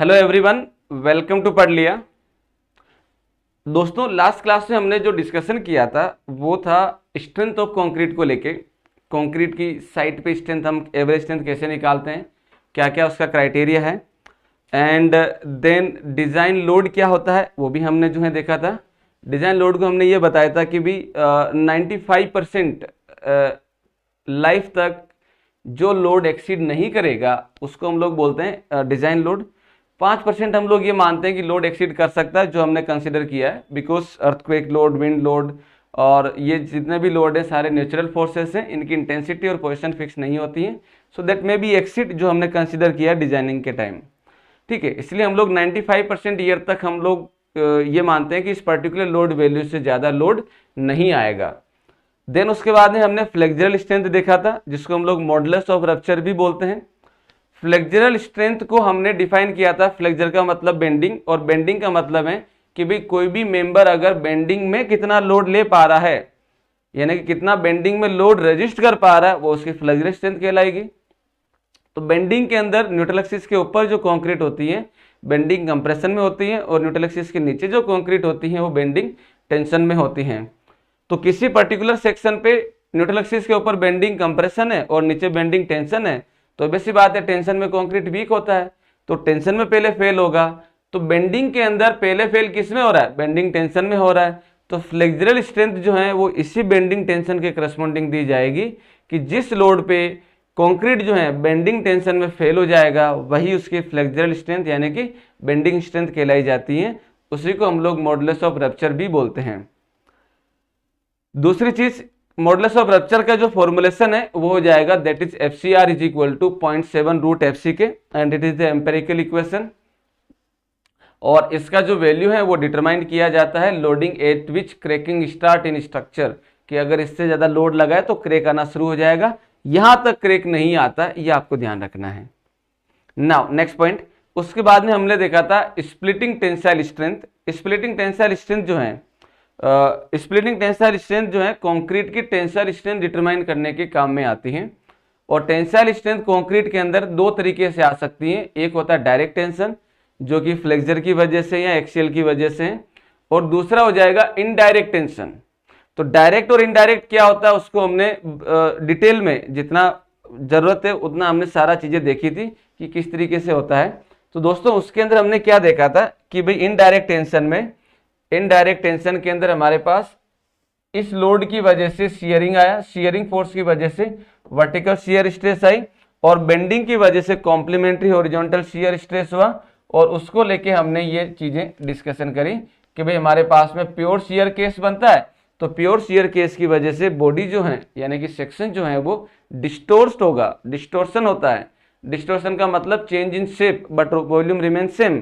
Hello everyone, welcome to पढ़ लिया। दोस्तों, लास्ट क्लास में हमने जो डिस्कशन किया था वो था स्ट्रेंथ ऑफ कंक्रीट को लेके। कंक्रीट की साइट पे स्ट्रेंथ, हम एवरेज स्ट्रेंथ कैसे निकालते हैं, क्या क्या उसका क्राइटेरिया है, एंड देन डिज़ाइन लोड क्या होता है वो भी हमने जो है देखा था। डिज़ाइन लोड को हमने ये बताया था कि भी 95% लाइफ तक जो लोड एक्सीड नहीं करेगा उसको हम लोग बोलते हैं डिज़ाइन लोड। 5% हम लोग ये मानते हैं कि लोड एक्सीड कर सकता है, जो हमने कंसिडर किया है, because earthquake load, wind load और ये जितने भी लोड है सारे नेचुरल फोर्सेस हैं, इनकी इंटेंसिटी और पोजीशन फिक्स नहीं होती है। So that may be exceed, जो हमने कंसिडर किया डिजाइनिंग के टाइम। ठीक है, इसलिए हम लोग 95% ईयर तक हम लोग ये मानते हैं कि इस पर्टिकुलर लोड वैल्यू से ज़्यादा लोड नहीं आएगा। देन उसके बाद में हमने फ्लेक्सुरल स्ट्रेंथ देखा था, जिसको हम लोग मॉडुलस ऑफ रप्चर भी बोलते हैं। फ्लेक्सुरल स्ट्रेंथ को हमने डिफाइन किया था, फ्लेक्सर का मतलब बेंडिंग, और बेंडिंग का मतलब है कि भाई कोई भी मेंबर अगर बेंडिंग में कितना लोड ले पा रहा है, यानी कि कितना बेंडिंग में लोड रेजिस्ट कर पा रहा है, वो उसकी फ्लेक्सुरल स्ट्रेंथ कहलाएगी। तो बेंडिंग के अंदर न्यूट्रल एक्सिस के ऊपर जो कंक्रीट होती है बेंडिंग कंप्रेशन में होती है, और न्यूट्रल एक्सिस के नीचे जो कंक्रीट होती है वो बेंडिंग टेंशन में होती हैं। तो किसी पर्टिकुलर सेक्शन पे न्यूट्रल एक्सिस के ऊपर बेंडिंग कंप्रेशन है और नीचे बेंडिंग टेंशन है, तो वैसी बात है टेंशन में कंक्रीट वीक होता है, तो टेंशन में पहले फेल होगा। तो बेंडिंग के अंदर पहले फेल किस में हो रहा है, बेंडिंग टेंशन में हो रहा है। तो फ्लेक्सुरल स्ट्रेंथ जो है वो इसी बेंडिंग टेंशन के करस्पॉन्डिंग दी जाएगी कि जिस लोड पे कंक्रीट जो है बेंडिंग टेंशन में फेल हो जाएगा वही उसकी फ्लेक्सुरल स्ट्रेंथ यानी कि बेंडिंग स्ट्रेंथ कहलाई जाती है। उसी को हम लोग मॉडुलस ऑफ रप्चर भी बोलते हैं। दूसरी चीज, मॉडुलस ऑफ रप्चर का जो फॉर्मुलेशन है वो हो जाएगा that is FCR is equal to 0.7 root FC k, and it is the empirical equation. और इसका जो वैल्यू है वो डिटरमाइन किया जाता है loading eight which cracking start in structure, कि अगर इससे ज्यादा लोड लगाए तो क्रैक आना शुरू हो जाएगा। यहां तक क्रैक नहीं आता, ये आपको ध्यान रखना है। नाउ नेक्स्ट पॉइंट, उसके बाद में हमने देखा था splitting tensile strength. Splitting tensile strength जो है स्प्लिटिंग टेंसाइल स्ट्रेंथ जो है कंक्रीट की टेंसाइल स्ट्रेंथ डिटरमाइन करने के काम में आती है। और टेंसाइल स्ट्रेंथ कंक्रीट के अंदर दो तरीके से आ सकती है, एक होता है डायरेक्ट टेंशन जो कि फ्लेक्सर की वजह से या एक्सियल की वजह से है, और दूसरा हो जाएगा इनडायरेक्ट टेंशन। तो डायरेक्ट और इनडायरेक्ट क्या होता है उसको हमने डिटेल में जितना जरूरत है उतना हमने सारा चीजें देखी थी कि किस तरीके से होता है। तो दोस्तों उसके अंदर हमने क्या देखा था कि भाई इनडायरेक्ट टेंशन के अंदर हमारे पास इस लोड की वजह से शियरिंग आया, शियरिंग फोर्स की वजह से वर्टिकल शियर स्ट्रेस आई, और बेंडिंग की वजह से कॉम्प्लीमेंट्री हॉरिजॉन्टल शियर स्ट्रेस हुआ। और उसको लेके हमने ये चीजें डिस्कशन करी कि भाई हमारे पास में प्योर शियर केस बनता है, तो प्योर शियर केस की वजह से बॉडी जो है यानी कि सेक्शन जो है वो डिस्टोर्स्ड होगा, डिस्टोर्शन होता है। डिस्टोर्शन का मतलब change in shape but volume remain same.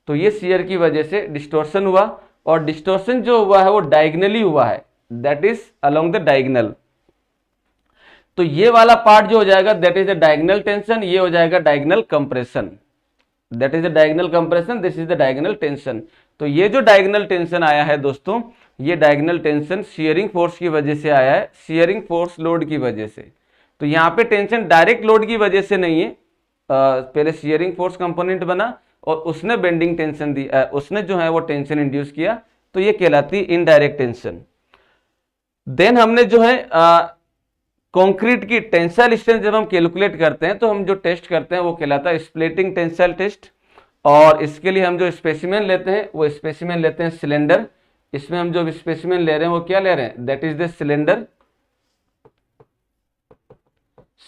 तो ये शियर की वजह से डिस्टोर्शन हुआ, और डिस्टोर्शन जो हुआ है वो डायगनली हुआ है, that is along the diagonal. तो ये वाला पार्ट जो हो जाएगा that is the diagonal tension, ये हो जाएगा diagonal compression, that is the diagonal compression, this is the diagonal tension. तो ये जो डायगनल टेंशन आया है दोस्तों, ये डायगनल टेंशन शियरिंग फोर्स की वजह से आया है, शियरिंग फोर्स लोड की वजह से। तो यहाँ पे टेंशन डायरेक्ट लोड की वजह से नहीं है, पहले शियरिंग फोर्स कंपोनेंट बना और उसने बेंडिंग टेंशन दी, उसने जो है वो टेंशन इंड्यूस किया, तो ये कहलाती इनडायरेक्ट टेंशन। देन हमने जो है कंक्रीट की टेंसाइल स्ट्रेंथ जब हम कैलकुलेट करते हैं तो हम जो टेस्ट करते हैं वो कहलाता है स्प्लिटिंग टेंसाइल टेस्ट। और इसके लिए हम जो स्पेसिमेन लेते हैं वो स्पेसिमेन लेते हैं सिलेंडर। इसमें हम जो स्पेसिमेन ले रहे हैं वो क्या ले रहे हैं, that is the cylinder,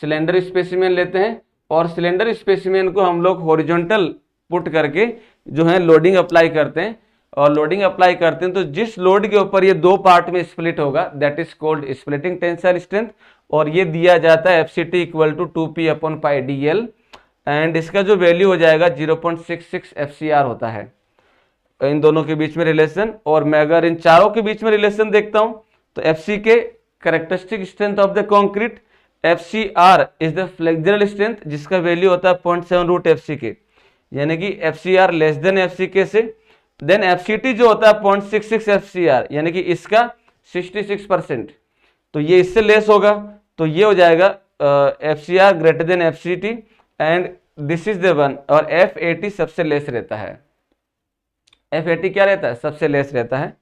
cylinder specimen लेते हैं। और सिलेंडर स्पेसिमेन को हम लोग हॉरिजॉन्टल पुट करके जो है लोडिंग अप्लाई करते हैं, और लोडिंग अप्लाई करते हैं तो जिस लोड के ऊपर ये दो पार्ट में स्प्लिट होगा that is called splitting tensile strength. और ये दिया जाता है FCT equal to 2P/πdl, and इसका जो वैल्यू हो जाएगा 0.66 FCR होता है इन दोनों के बीच में रिलेशन। और मैं अगर इन चारों के बीच में रिलेशन देखता हूं तो FC के characteristic strength of the concrete, FCR is the flexural strength जिसका वैल्यू होता है 0.7 रूट FC के, यानी कि FCR लेस देन FC से। देन FCT जो होता है 0.66 FCR, यानी कि इसका 66%, तो ये इससे लेस होगा, तो ये हो जाएगा FCR greater than FCT, and this is the one, और F80 सबसे लेस रहता है। F80 क्या रहता है? सबसे लेस रहता है।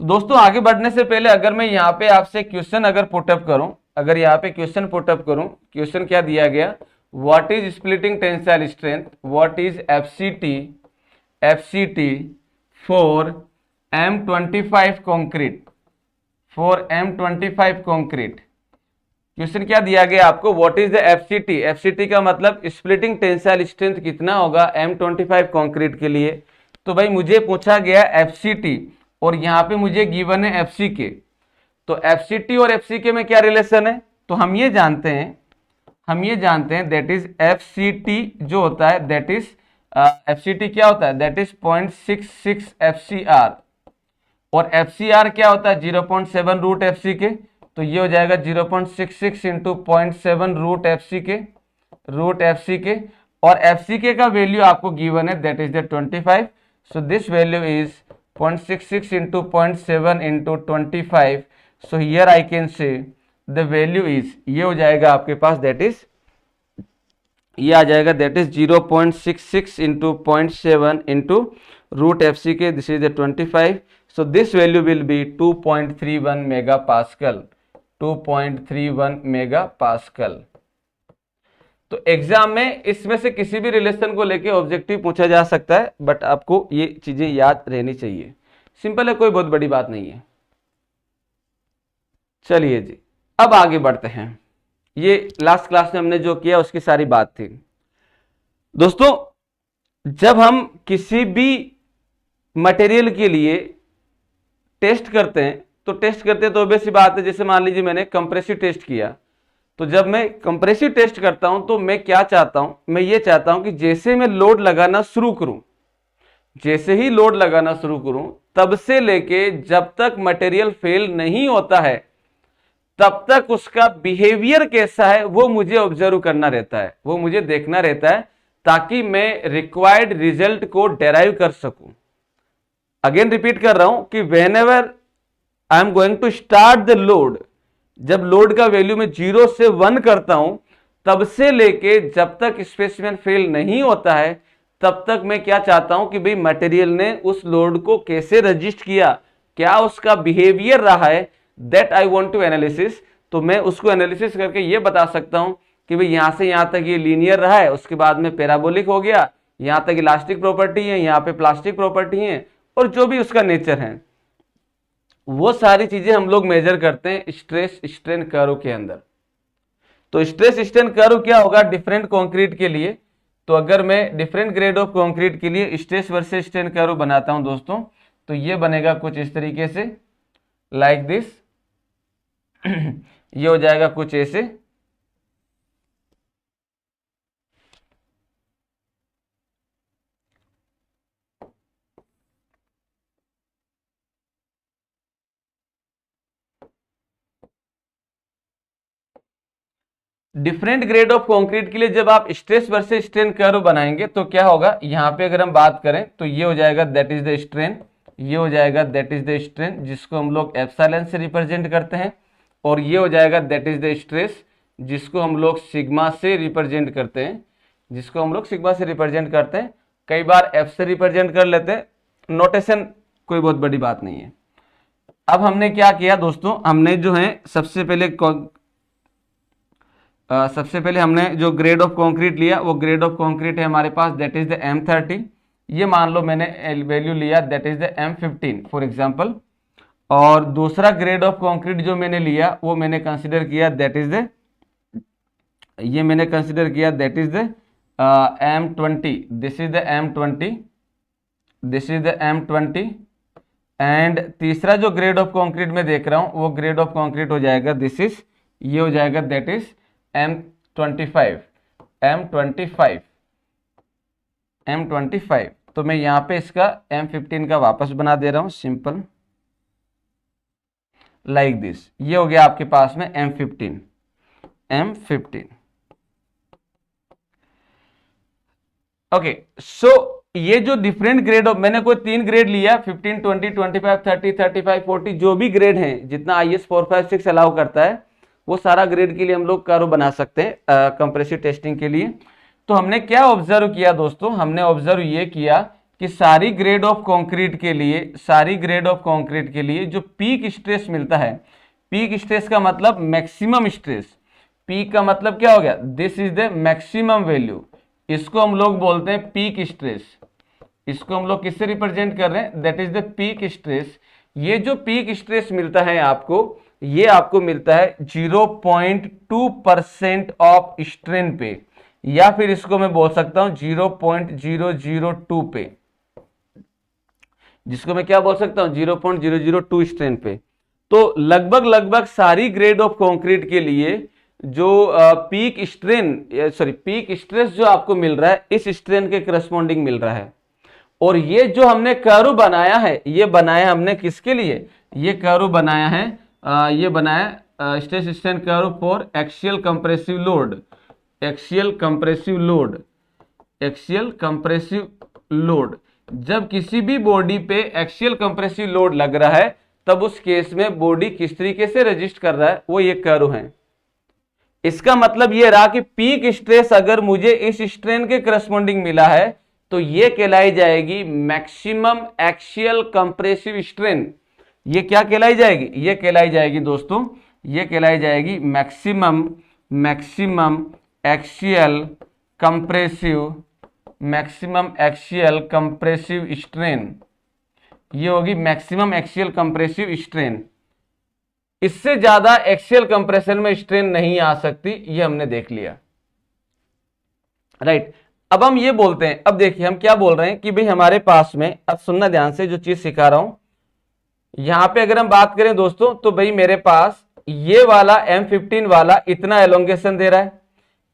तो दोस्तों आगे बढ़ने से पहले अगर मैं यहाँ पे आपसे क्वेश्चन अगर पुटअप करूं, अगर यहाँ पे क्वेश्चन पुटअप करूं, क्वेश्चन क्या दिया गया, what is splitting tensile strength, what is FCT for M25 concrete, for M25 concrete. Question क्या दिया गया आपको, what is the FCT, FCT का मतलब स्प्लिटिंग टेंसाइल स्ट्रेंथ कितना होगा M25 कंक्रीट के लिए। तो भाई मुझे पूछा गया एफसीटी और यहाँ पे मुझे गिवन है एफसीके। तो एफसीटी और एफसीके में क्या रिलेशन है, तो हम ये जानते हैं दैट इज एफसीटी जो होता है, दैट इज एफसीटी क्या होता है, दैट इज 0.66 एफसीआर, और एफसीआर क्या होता है 0.7 रूट एफसीके। तो ये हो जाएगा 0.66 इंटू 0.7 रूट एफसीके, और एफसीके का वैल्यू आपको गिवन है that is the 25। So this value is 0.66 into 0.7 into 25. So here I can say the value is, ये हो जाएगा आपके पास that is, ये आ जाएगा that is 0.66 into 0.7 into root FCK, this is the 25. So this value will be 2.31 megapascal, 2.31 megapascal. तो exam में इसमें से किसी भी रिलेशन को लेके ऑब्जेक्टिव पूछा जा सकता है, बट आपको ये चीजें याद रहनी चाहिए। सिंपल है, कोई बहुत बड़ी बात नहीं है। चलिए जी, अब आगे बढ़ते हैं। ये लास्ट क्लास में हमने जो किया उसकी सारी बात थी। दोस्तों जब हम किसी भी मटेरियल के लिए टेस्ट करते हैं तो ऑब्वियस सी बात है, जैसे मान लीजिए मैंने कंप्रेसिव टेस्ट किया, तो जब मैं कंप्रेसिव टेस्ट करता हूं तो मैं क्या चाहता हूं, मैं ये चाहता हूं कि जैसे मैं लोड लगाना शुरू करूं, जैसे ही लोड लगाना शुरू करूं तब से लेके जब तक मटेरियल फेल नहीं होता है तब तक उसका बिहेवियर कैसा है वो मुझे ऑब्जर्व करना रहता है, वो मुझे देखना रहता है, ताकि मैं रिक्वायर्ड रिजल्ट को डेराइव कर सकूं। अगेन रिपीट कर रहा हूं कि whenever I am going to start the load, जब लोड का वैल्यू मैं 0 से 1 करता हूं तब से लेके जब तक स्पेसिमेन फेल नहीं होता है तब तक मैं क्या चाहता हूं कि भाई मटेरियल ने उस लोड को कैसे रजिस्ट किया, क्या उसका बिहेवियर रहा है, that I want to analysis. तो मैं उसको एनालिसिस करके ये बता सकता हूं कि भाई यहां से यहां तक ये लीनियर रहा है, उसके बाद में पैराबोलिक हो गया, यहां तक इलास्टिक प्रॉपर्टी है, यहां पे प्लास्टिक प्रॉपर्टी है, और जो भी उसका नेचर है वो सारी चीजें हम लोग मेजर करते हैं स्ट्रेस स्ट्रेन कर्व के अंदर। तो स्ट्रेस स्ट्रेन कर्व क्या होगा डिफरेंट कंक्रीट के लिए, तो अगर मैं डिफरेंट ग्रेड ऑफ कंक्रीट के लिए स्ट्रेस वर्सेस स्ट्रेन कर्व बनाता हूं दोस्तों, तो ये बनेगा कुछ इस तरीके से, लाइक दिस। ये हो जाएगा कुछ ऐसे। डिफरेंट ग्रेड ऑफ कंक्रीट के लिए जब आप स्ट्रेस वर्सेस स्ट्रेन कर्व बनाएंगे तो क्या होगा, यहां पे अगर हम बात करें तो ये हो जाएगा दैट इज द स्ट्रेन, ये हो जाएगा दैट इज द स्ट्रेन जिसको हम लोग एप्सिलॉन से रिप्रेजेंट करते हैं, और ये हो जाएगा दैट इज द स्ट्रेस जिसको हम लोग सिग्मा से रिप्रेजेंट करते हैं, जिसको हम लोग सिग्मा से रिप्रेजेंट करते हैं, कई बार एफ से रिप्रेजेंट कर लेते हैं, नोटेशन कोई बहुत बड़ी बात नहीं है। अब हमने क्या किया दोस्तों, हमने जो है सबसे पहले हमने जो ग्रेड ऑफ कंक्रीट लिया वो ग्रेड ऑफ कंक्रीट है हमारे पास दैट इज द M30। ये मान लो मैंने वैल्यू लिया that is the M15 for example, और दूसरा ग्रेड ऑफ कंक्रीट जो मैंने लिया वो मैंने कंसीडर किया दैट इज द, ये मैंने कंसीडर किया that is the M20, this is the M20, this is the M20। And तीसरा जो ग्रेड ऑफ कंक्रीट में देख रहा हूं वो ग्रेड ऑफ कंक्रीट हो जाएगा दिस इज, ये हो जाएगा दैट इज M25, M25। तो मैं यहां पे इसका M15 का वापस बना दे रहा हूं सिंपल, लाइक दिस। ये हो गया आपके पास में M15। ओके, सो ये जो डिफरेंट ग्रेड ऑफ, मैंने कोई 3 ग्रेड लिया 15, 20, 25, 30, 35, 40, जो भी ग्रेड हैं जितना IS 456 अलाउ करता है वो सारा ग्रेड के लिए हम लोग कर्व बना सकते हैं कंप्रेसिव टेस्टिंग के लिए। तो हमने क्या ऑब्जर्व किया दोस्तों, हमने ऑब्जर्व ये किया कि सारी ग्रेड ऑफ कंक्रीट के लिए, सारी ग्रेड ऑफ कंक्रीट के लिए जो पीक स्ट्रेस मिलता है, पीक स्ट्रेस का मतलब मैक्सिमम स्ट्रेस, पीक का मतलब क्या हो गया, this is the maximum value, इसको हम लोग बोलते हैं पीक स्ट्रेस। इसको हम लोग किससे रिप्रेजेंट कर रहे हैं, that is the peak stress. ये जो पीक स्ट्रेस मिलता है आपको, ये आपको मिलता है 0.2% ऑफ स्ट्रेन पे, या फिर इसको मैं बोल सकता हूं 0.002 पे, जिसको मैं क्या बोल सकता हूं 0.002 स्ट्रेन पे। तो लगभग लगभग सारी ग्रेड ऑफ कंक्रीट के लिए जो peak strain, sorry peak stress जो आपको मिल रहा है, इस स्ट्रेन के करस्पॉन्डिंग मिल रहा है। और ये जो हमने कर्व बनाया है, ये बनाया हमने किसके लिए, ये कर्व बनाया है, ये बनाया stress strain curve for axial compressive load, axial compressive load, axial compressive load. जब किसी भी बॉडी पे एक्सियल कंप्रेसिव लोड लग रहा है, तब उस केस में बॉडी किस तरीके से रेजिस्ट कर रहा है, वो ये कर्व है। इसका मतलब ये रहा कि पीक स्ट्रेस अगर मुझे इस स्ट्रेन के करस्पॉन्डिंग मिला है, तो ये कहलाई जाएगी मैक्सिमम एक्सियल कंप्रेसिव स्ट्रेन। ये क्या कहलाई जाएगी, ये कहलाई जाएगी दोस्तों, ये कहलाई जाएगी maximum, maximum axial compressive, maximum axial compressive strain. ये होगी मैक्सिमम एक्सियल कंप्रेसिव स्ट्रेन। इससे ज्यादा एक्सियल कंप्रेशन में स्ट्रेन नहीं आ सकती, ये हमने देख लिया, राइट। अब हम ये बोलते हैं, अब देखिए हम क्या बोल रहे हैं कि भाई हमारे पास में, अब सुनना ध्यान से जो चीज सिखा रहा हूं, यहां पे अगर हम बात करें दोस्तों, तो भाई मेरे पास ये वाला M15 वाला इतना एलोंगेशन दे रहा है,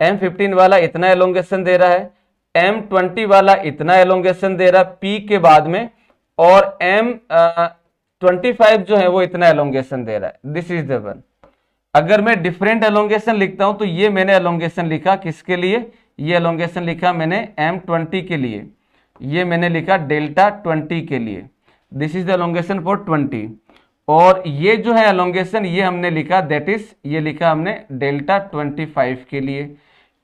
M15 वाला इतना एलोंगेशन दे रहा है, M20 वाला इतना एलोंगेशन दे रहा है पी के बाद में, और M25 जो है वो इतना एलोंगेशन दे रहा है, दिस इज द वन। अगर मैं डिफरेंट एलोंगेशन लिखता हूं, तो ये मैंने एलोंगेशन लिखा किसके लिए, ये एलोंगेशन लिखा मैंने M20 के लिए, ये मैंने लिखा डेल्टा 20 के लिए, this is the elongation for 20। और ये जो है एलोंगेशन, ये हमने लिखा दैट इज, ये लिखा हमने डेल्टा 25 के लिए।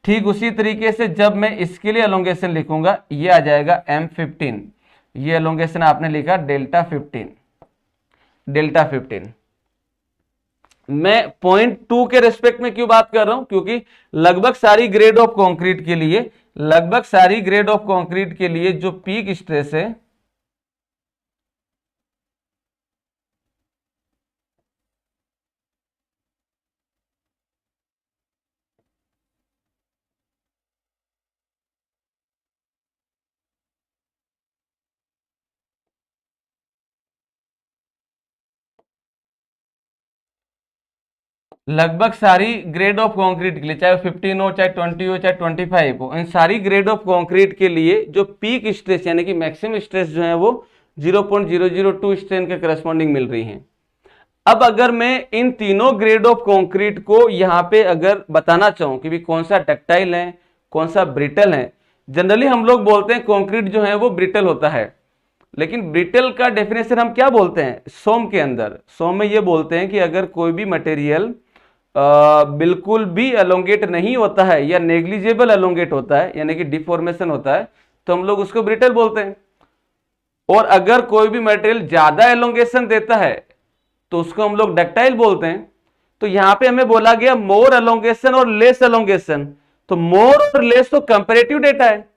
ठीक उसी तरीके से जब मैं इसके लिए एलोंगेशन लिखूंगा, ये आ जाएगा M15, ये एलोंगेशन आपने लिखा डेल्टा 15, डेल्टा 15। मैं पॉइंट 2 के रेस्पेक्ट में क्यों बात कर रहा हूं, क्योंकि लगभग सारी ग्रेड ऑफ कंक्रीट के लिए, लगभग सारी ग्रेड ऑफ कंक्रीट के लिए जो पीक स्ट्रेस है, लगभग सारी ग्रेड ऑफ कंक्रीट के लिए, चाहे 15 हो, चाहे 20 हो, चाहे 25 हो, इन सारी ग्रेड ऑफ कंक्रीट के लिए जो पीक स्ट्रेस यानी कि मैक्सिमम स्ट्रेस जो है वो 0.002 स्ट्रेन के करस्पॉन्डिंग मिल रही है। अब अगर मैं इन तीनों ग्रेड ऑफ कंक्रीट को यहां पे अगर बताना चाहूं कि भी कौन सा डक्टाइल है, कौन सा ब्रिटल है, जनरली हम लोग बोलते हैं कंक्रीट जो है वो ब्रिटल होता है, लेकिन ब्रिटल का डेफिनेशन हम क्या बोलते हैं, सोम के अंदर, सोम में ये बोलते हैं कि अगर कोई भी मटेरियल बिल्कुल भी एलोंगेट नहीं होता है या नेग्लिजिबल एलोंगेट होता है, यानी कि डिफॉर्मेशन होता है, तो हम लोग उसको ब्रिटल बोलते हैं। और अगर कोई भी मटेरियल ज्यादा एलोंगेशन देता है, तो उसको हम लोग डक्टाइल बोलते हैं। तो यहां पे हमें बोला गया मोर एलोंगेशन और लेस एलोंगेशन, तो मोर और लेस तो कंपैरेटिव डेटा है,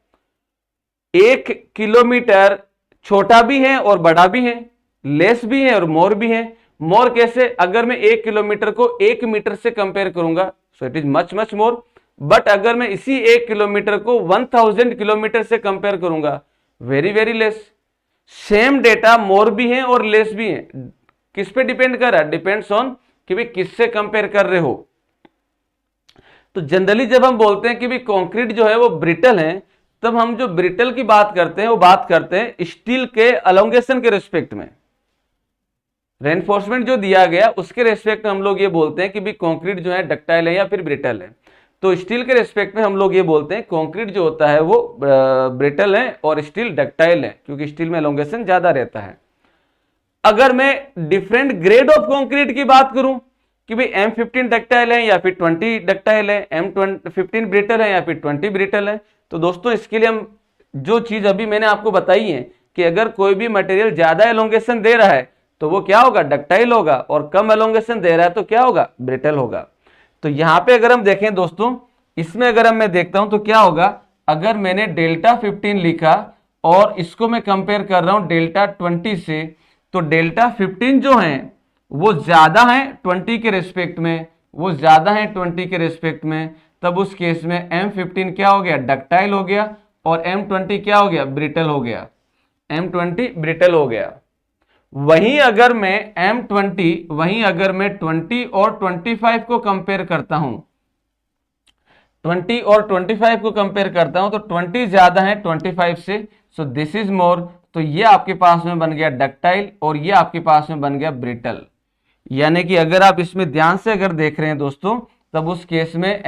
1 किलोमीटर छोटा भी है और बड़ा भी है, लेस भी है और मोर भी है। मोर कैसे, अगर मैं 1 किलोमीटर को 1 मीटर से कंपेयर करूंगा, so it is much much more, but अगर मैं इसी 1 किलोमीटर को 1000 किलोमीटर से कंपेयर करूंगा, very very less. Same data मोर भी है और लेस भी है, किस पे डिपेंड कर रहा है, डिपेंड्स ऑन कि भाई किससे कंपेयर कर रहे हो। तो जनरली जब हम बोलते हैं कि भाई कंक्रीट जो है वो ब्रिटल है, तब हम जो ब्रिटल की बात करते हैं वो बात करते हैं स्टील के एलोंगेशन के रिस्पेक्ट में, रेनफोर्समेंट जो दिया गया उसके रेस्पेक्ट में हम लोग ये बोलते हैं कि भी कंक्रीट जो है डक्टाइल है या फिर ब्रिटल है। तो स्टील के रेस्पेक्ट में हम लोग ये बोलते हैं कंक्रीट जो होता है वो ब्रिटल है और स्टील डक्टाइल है, क्योंकि स्टील में एलोंगेशन ज्यादा रहता है। अगर मैं डिफरेंट ग्रेड ऑफ कंक्रीट की बात करूं कि भाई M15 डक्टाइल है या फिर 20 डक्टाइल है, M15 ब्रिटल है या फिर 20 ब्रिटल है, तो दोस्तों इसके लिए हम जो चीज अभी मैंने आपको बताई है कि अगर कोई भी मटेरियल ज्यादा एलोंगेशन दे रहा है तो वो क्या होगा, डक्टाइल होगा, और कम एलोंगेशन दे रहा है तो क्या होगा, ब्रिटल होगा। तो यहां पे अगर हम देखें दोस्तों, इसमें अगर मैं देखता हूं तो क्या होगा, अगर मैंने डेल्टा 15 लिखा और इसको मैं कंपेयर कर रहा हूं डेल्टा 20 से, तो डेल्टा 15 जो है वो ज्यादा है 20 के रेस्पेक्ट में, वो ज्यादा है 20 के रेस्पेक्ट में, तब उस केस में M15 क्या हो गया, डक्टाइल हो गया, और M20 क्या हो गया, ब्रिटल हो गया, M20 ब्रिटल हो गया। वहीं अगर मैं वहीं अगर मैं 20 और 25 को कंपेयर करता हूं, 20 और 25 को कंपेयर करता हूं, तो 20 ज्यादा है 25 से, सो दिस इज मोर, तो ये आपके पास में बन गया डक्टाइल और ये आपके पास में बन गया ब्रिटल। यानी कि अगर आप इसमें ध्यान से अगर देख रहे हैं दोस्तों, तब उस केस में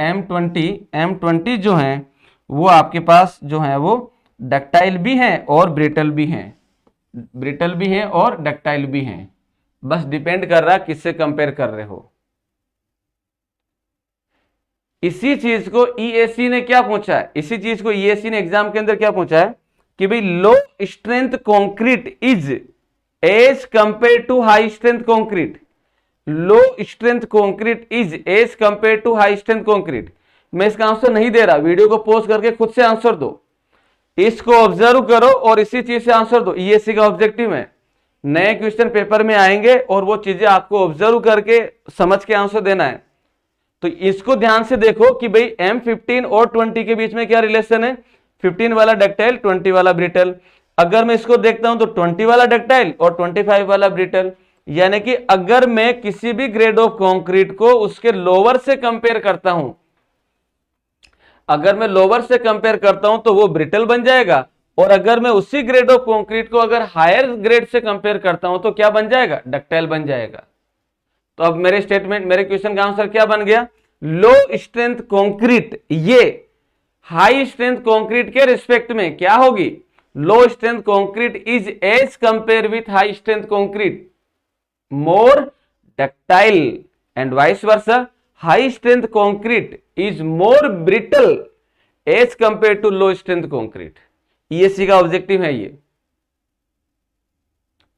M20 जो है वो आपके पास जो है वो डक्टाइल भी है और ब्रिटल भी है, ब्रिटल भी है और डक्टाइल भी है, बस डिपेंड कर रहा है किससे कंपेयर कर रहे हो। इसी चीज को ईएसी ने क्या पूछा है, इसी चीज को ईएसी ने एग्जाम के अंदर क्या पूछा है कि भाई low strength concrete is as compare to high strength concrete, low strength concrete is as compare to high strength concrete. मैं इसका आंसर नहीं दे रहा, वीडियो को पॉज करके खुद से आंसर दो, इसको ऑब्जर्व करो और इसी चीज से आंसर दो। ईएससी का ऑब्जेक्टिव है, नए क्वेश्चन पेपर में आएंगे और वो चीजें आपको ऑब्जर्व करके समझ के आंसर देना है। तो इसको ध्यान से देखो कि भाई M15 और 20 के बीच में क्या रिलेशन है, 15 वाला डक्टाइल 20 वाला ब्रिटल। अगर मैं इसको देखता हूं तो 20 वाला डक्टाइल और 25 वाला ब्रिटल, यानी कि अगर मैं किसी भी ग्रेड ऑफ कंक्रीट को उसके लोअर से कंपेयर करता हूं, अगर मैं लोअर से कंपेयर करता हूं तो वो ब्रिटल बन जाएगा, और अगर मैं उसी ग्रेड ऑफ कंक्रीट को अगर हायर ग्रेड से कंपेयर करता हूं तो क्या बन जाएगा, डक्टाइल बन जाएगा। तो अब मेरे स्टेटमेंट, मेरे क्वेश्चन का आंसर क्या बन गया, लो स्ट्रेंथ कंक्रीट ये हाई स्ट्रेंथ कंक्रीट के रिस्पेक्ट में क्या होगी, low strength concrete is as compare with high strength concrete more ductile, and vice versa high strength concrete is more brittle as compare to low strength concrete. ESC का objective है ये,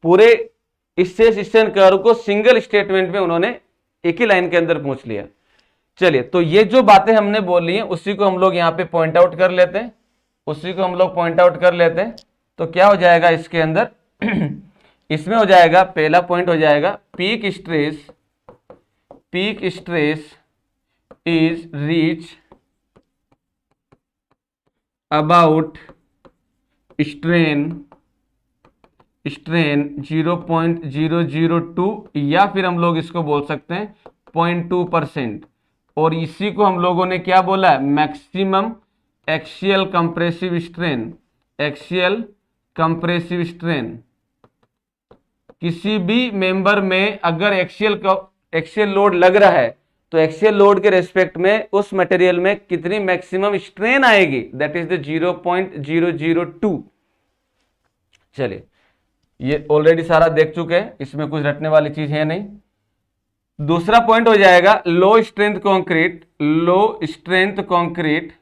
पूरे strain curve को single statement में उन्होंने एक ही line के अंदर पूछ लिया। चलिए, तो ये जो बातें हमने बोली हैं उसी को हम लोग यहां पे पॉइंट आउट कर लेते हैं, उसी को हम लोग पॉइंट आउट कर लेते हैं। तो क्या हो जाएगा इसके अंदर इसमें हो जाएगा, पहला पॉइंट हो जाएगा peak stress is reach about strain 0.002, या फिर हम लोग इसको बोल सकते हैं 0.2%, और इसी को हम लोगों ने क्या बोला है, maximum axial compressive strain, axial compressive strain. किसी भी मेंबर में अगर एक्सियल लोड लग रहा है तो एक्सियल लोड के रेस्पेक्ट में उस मटेरियल में कितनी मैक्सिमम स्ट्रेन आएगी, दैट इज द 0.002। चलिए, ये ऑलरेडी सारा देख चुके हैं, इसमें कुछ रटने वाली चीज है नहीं। दूसरा पॉइंट हो जाएगा low strength concrete, low strength concrete,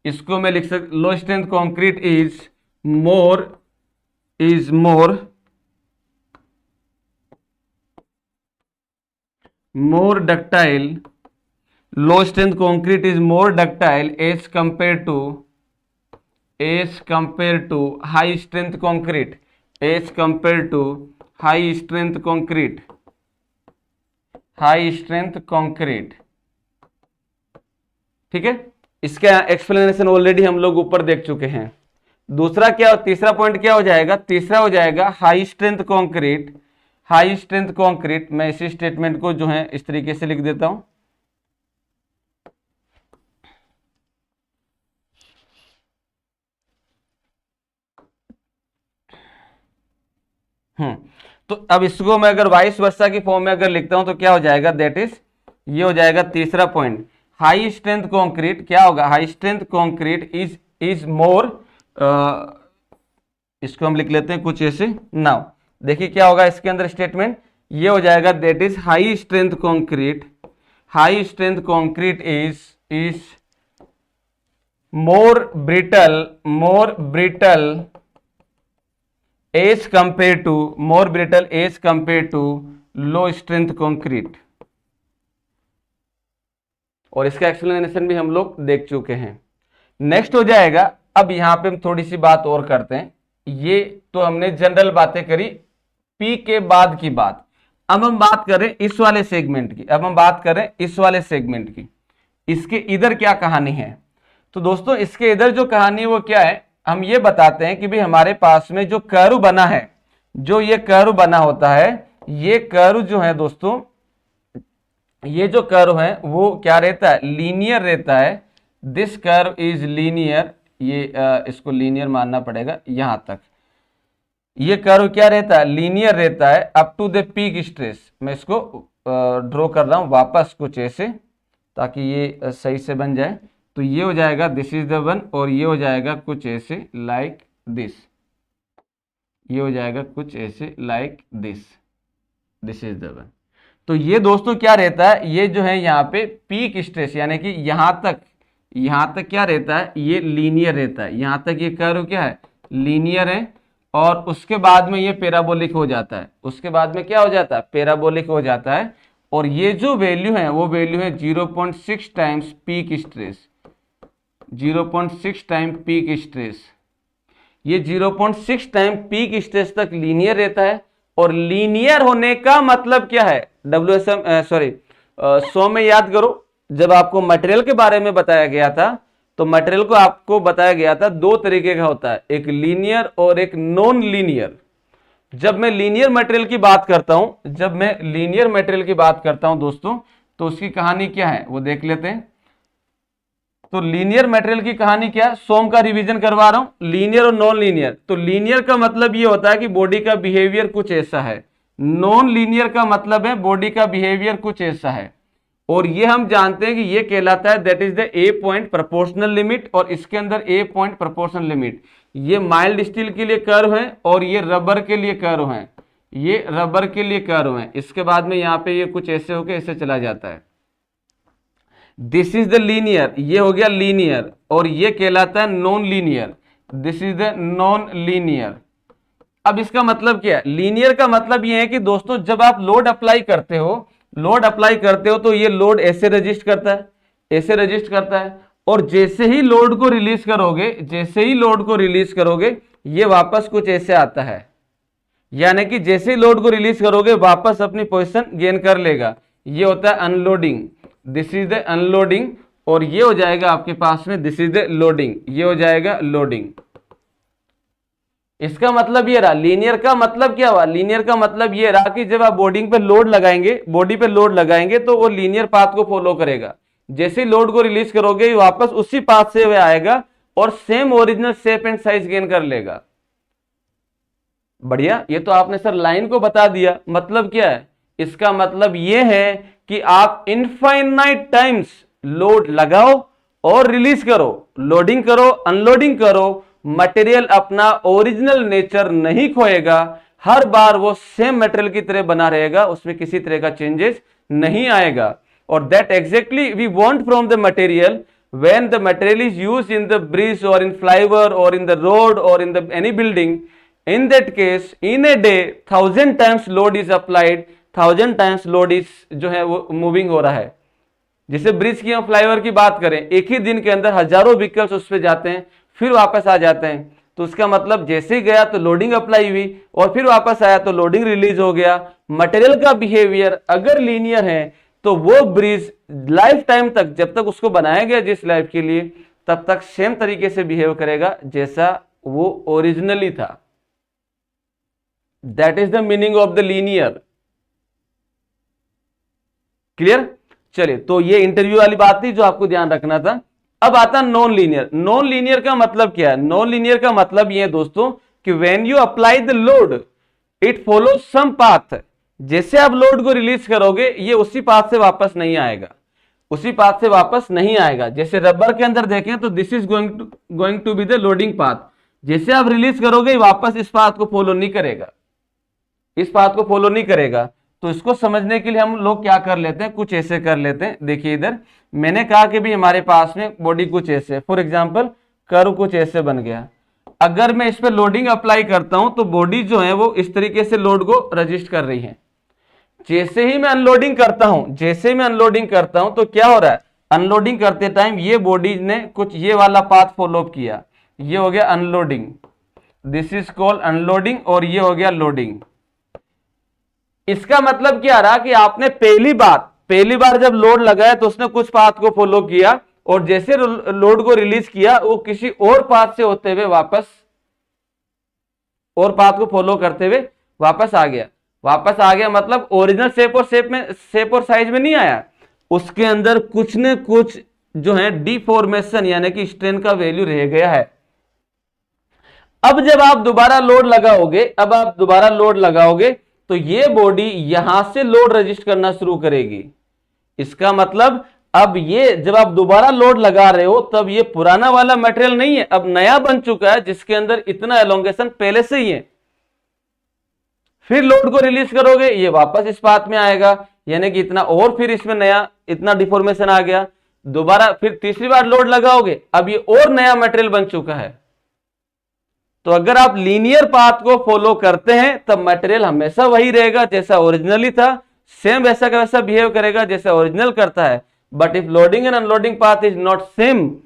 इसको मैं लिख सकता, low strength concrete is more ductile, low strength concrete is more ductile as compared to high strength concrete, as compared to high strength concrete। ठीक है, इसका explanation already हम लोग ऊपर देख चुके हैं। दूसरा क्या, तीसरा पॉइंट क्या हो जाएगा, तीसरा हो जाएगा हाई स्ट्रेंथ कंक्रीट। मैं इसी स्टेटमेंट को जो है इस तरीके से लिख देता हूं, तो अब इसको मैं अगर वाइस वर्सा की फॉर्म में अगर लिखता हूं तो क्या हो जाएगा, दैट इज, ये हो जाएगा तीसरा पॉइंट, हाई स्ट्रेंथ कंक्रीट क्या होगा, हाई स्ट्रेंथ कंक्रीट इज मोर, इसको हम लिख लेते हैं कुछ ऐसे। नाउ देखिए क्या होगा इसके अंदर स्टेटमेंट, ये हो जाएगा that is high strength high strength concrete is more brittle as compared to low strength concrete। और इसका एक्सप्लेनेशन भी हम लोग देख चुके हैं। नेक्स्ट हो जाएगा, अब यहां पे हम थोड़ी सी बात और करते हैं। ये तो हमने जनरल बातें करी पी के बाद की बात। अब हम बात करें इस वाले सेगमेंट की। इसके इधर क्या कहानी है? तो दोस्तों इसके इधर जो कहानी वो क्या है, हम ये बताते हैं कि भाई हमारे पास में जो कर्व बना है, जो ये कर्व बना होता है, ये कर्व जो है दोस्तों, ये जो कर्व है वो क्या रहता है? लीनियर रहता है। दिस कर्व इज लीनियर, ये इसको लीनियर मानना पड़ेगा यहां तक। ये कर्व क्या रहता है? लीनियर रहता है up to the peak stress. मैं इसको ड्रॉ कर रहा हूं वापस कुछ ऐसे, ताकि ये सही से बन जाए। तो ये हो जाएगा दिस इज द वन, और ये हो जाएगा कुछ ऐसे लाइक दिस, ये हो जाएगा कुछ ऐसे like this is the one. तो ये दोस्तों क्या रहता है? ये जो है यहाँ पे पीक स्ट्रेस, यानी कि यहां तक क्या रहता है? ये लीनियर रहता है। यहां तक ये कर्व क्या है? लीनियर है। और उसके बाद में ये पैराबोलिक हो जाता है। उसके बाद में क्या हो जाता है? पैराबोलिक हो जाता है। और ये जो वैल्यू है वो वैल्यू है 0.6 times peak stress, 0.6 time peak stress. ये 0.6 टाइम पीक स्ट्रेस तक लीनियर रहता है। और लीनियर होने का मतलब क्या है? सौ में याद करो, जब आपको मटेरियल के बारे में बताया गया था, तो मटेरियल को आपको बताया गया था दो तरीके का होता है, एक लीनियर और एक नॉन लीनियर। जब मैं लीनियर मटेरियल की बात करता हूं, दोस्तों, तो उसकी कहानी क्या है वो देख लेते हैं। तो लीनियर मटेरियल की कहानी क्या है? सोम का रिवीजन करवा रहा हूं, लीनियर और नॉन लीनियर। तो लीनियर का मतलब ये होता है कि बॉडी का बिहेवियर कुछ ऐसा है। नॉन लीनियर का मतलब है बॉडी का बिहेवियर कुछ ऐसा है। और ये हम जानते हैं कि ये कहलाता है that is the A point proportional limit. और इसके अंदर ए पॉइंट प्रोपोर्शनल लिमिट, ये माइल्ड स्टील के लिए कर्व है और ये रबर के लिए कर्व है। ये रबर के लिए कर्व है। इसके बाद में यहाँ पे ये कुछ ऐसे होके ऐसे चला जाता है। दिस इज द लीनियर, ये हो गया लीनियर। और ये कहलाता है non linear, this is the non linear. अब इसका मतलब क्या है? लीनियर का मतलब ये है कि दोस्तों जब आप लोड अप्लाई करते हो तो ये लोड ऐसे रजिस्ट करता है। और जैसे ही लोड को रिलीज करोगे ये वापस कुछ ऐसे आता है। यानी कि जैसे ही लोड को रिलीज करोगे वापस अपनी पोजीशन गेन कर लेगा। ये होता है unloading, this is the unloading. और ये हो जाएगा आपके पास में दिस इज द लोडिंग, ये हो जाएगा लोडिंग। इसका मतलब ये रहा। लीनियर का मतलब क्या हुआ? लीनियर का मतलब ये रहा कि जब आप बॉडी पे लोड लगाएंगे तो वो लीनियर पाथ को फॉलो करेगा। जैसे लोड को रिलीज करोगे वापस उसी पाथ से वह आएगा और same original shape and size gain कर लेगा। बढ़िया। ये तो आपने सर लाइन को बता दिया, मतलब क्या है? इसका मतलब ये है कि आप इनफाइनाइट टाइम्स लोड लगाओ और रिलीज करो, लोडिंग करो, अनलोडिंग करो, मटेरियल अपना ओरिजिनल नेचर नहीं खोएगा। हर बार वो सेम मटेरियल की तरह बना रहेगा, उसमें किसी तरह का चेंजेस नहीं आएगा। और that exactly we want from the material when the material is used in the bridge और इन फ्लाईओवर और इन द रोड और in the any building. In that case in a day 1000 times load is applied, 1000 times load is जो है वो moving हो रहा है। जैसे ब्रिज की हम फ्लाईओवर की बात करें, एक ही दिन के अंदर हजारों व्हीकल्स उस पर जाते हैं फिर वापस आ जाते हैं। तो उसका मतलब जैसे ही गया तो लोडिंग अप्लाई हुई और फिर वापस आया तो लोडिंग रिलीज हो गया। मटेरियल का बिहेवियर अगर लीनियर है तो वो ब्रिज लाइफ टाइम तक, जब तक उसको बनाया गया जिस लाइफ के लिए, तब तक सेम तरीके से बिहेव करेगा जैसा वो ओरिजिनली था। That is the meaning of the linear. Clear? चलिए, तो ये इंटरव्यू वाली बात थी जो आपको ध्यान रखना था। अब आता नॉन लीनियर। नॉन लीनियर का मतलब क्या है? नॉन लीनियर का मतलब ये है दोस्तों कि when you apply the load it follows some path. जैसे आप लोड को रिलीज करोगे ये उसी पाथ से वापस नहीं आएगा, जैसे रबर के अंदर देखें तो this is going to be the loading path. जैसे आप रिलीज करोगे वापस इस पाथ को फॉलो नहीं करेगा, तो इसको समझने के लिए हम लोग क्या कर लेते हैं, कुछ ऐसे कर लेते हैं। देखिए इधर मैंने कहा कि भी हमारे पास में बॉडी कुछ ऐसे, फॉर एग्जांपल कर्व कुछ ऐसे बन गया। अगर मैं इस पे लोडिंग अप्लाई करता हूं तो बॉडी जो है वो इस तरीके से लोड को रजिस्ट कर रही है। जैसे ही मैं अनलोडिंग करता हूं, जैसे ही मैं अनलोडिंग करता हूं तो क्या हो रहा है, अनलोडिंग करते टाइम ये बॉडी ने कुछ ये वाला पाथ फॉलो किया, ये हो गया unloading, this is called unloading, और ये हो गया लोडिंग। इसका मतलब क्या रहा कि आपने पहली बार जब लोड लगाया तो उसने कुछ पाथ को फॉलो किया, और जैसे लोड को रिलीज किया वो किसी और पाथ से होते हुए वापस, और पाथ को फॉलो करते हुए वापस आ गया। वापस आ गया मतलब ओरिजिनल शेप और साइज में नहीं आया, उसके अंदर कुछ न कुछ जो है डिफॉर्मेशन यानी कि स्ट्रेन का वैल्यू रह गया है। अब जब आप दोबारा लोड लगाओगे तो ये बॉडी यहां से लोड रजिस्ट करना शुरू करेगी। इसका मतलब अब ये जब आप दोबारा लोड लगा रहे हो तब ये पुराना वाला मटेरियल नहीं है, अब नया बन चुका है जिसके अंदर इतना एलोंगेशन पहले से ही है। फिर लोड को रिलीज करोगे ये वापस इस पाथ में आएगा, यानी कि इतना, और फिर इसमें नया इतना डिफॉर्मेशन आ गया। दोबारा फिर तीसरी बार लोड लगाओगे, अब ये और नया मटेरियल बन चुका है। तो अगर आप लीनियर पाथ को फॉलो करते हैं तब मटेरियल हमेशा वही रहेगा जैसा ओरिजिनली था, सेम वैसा का वैसा बिहेव करेगा जैसा ओरिजिनल करता है। But if loading and unloading path is not same,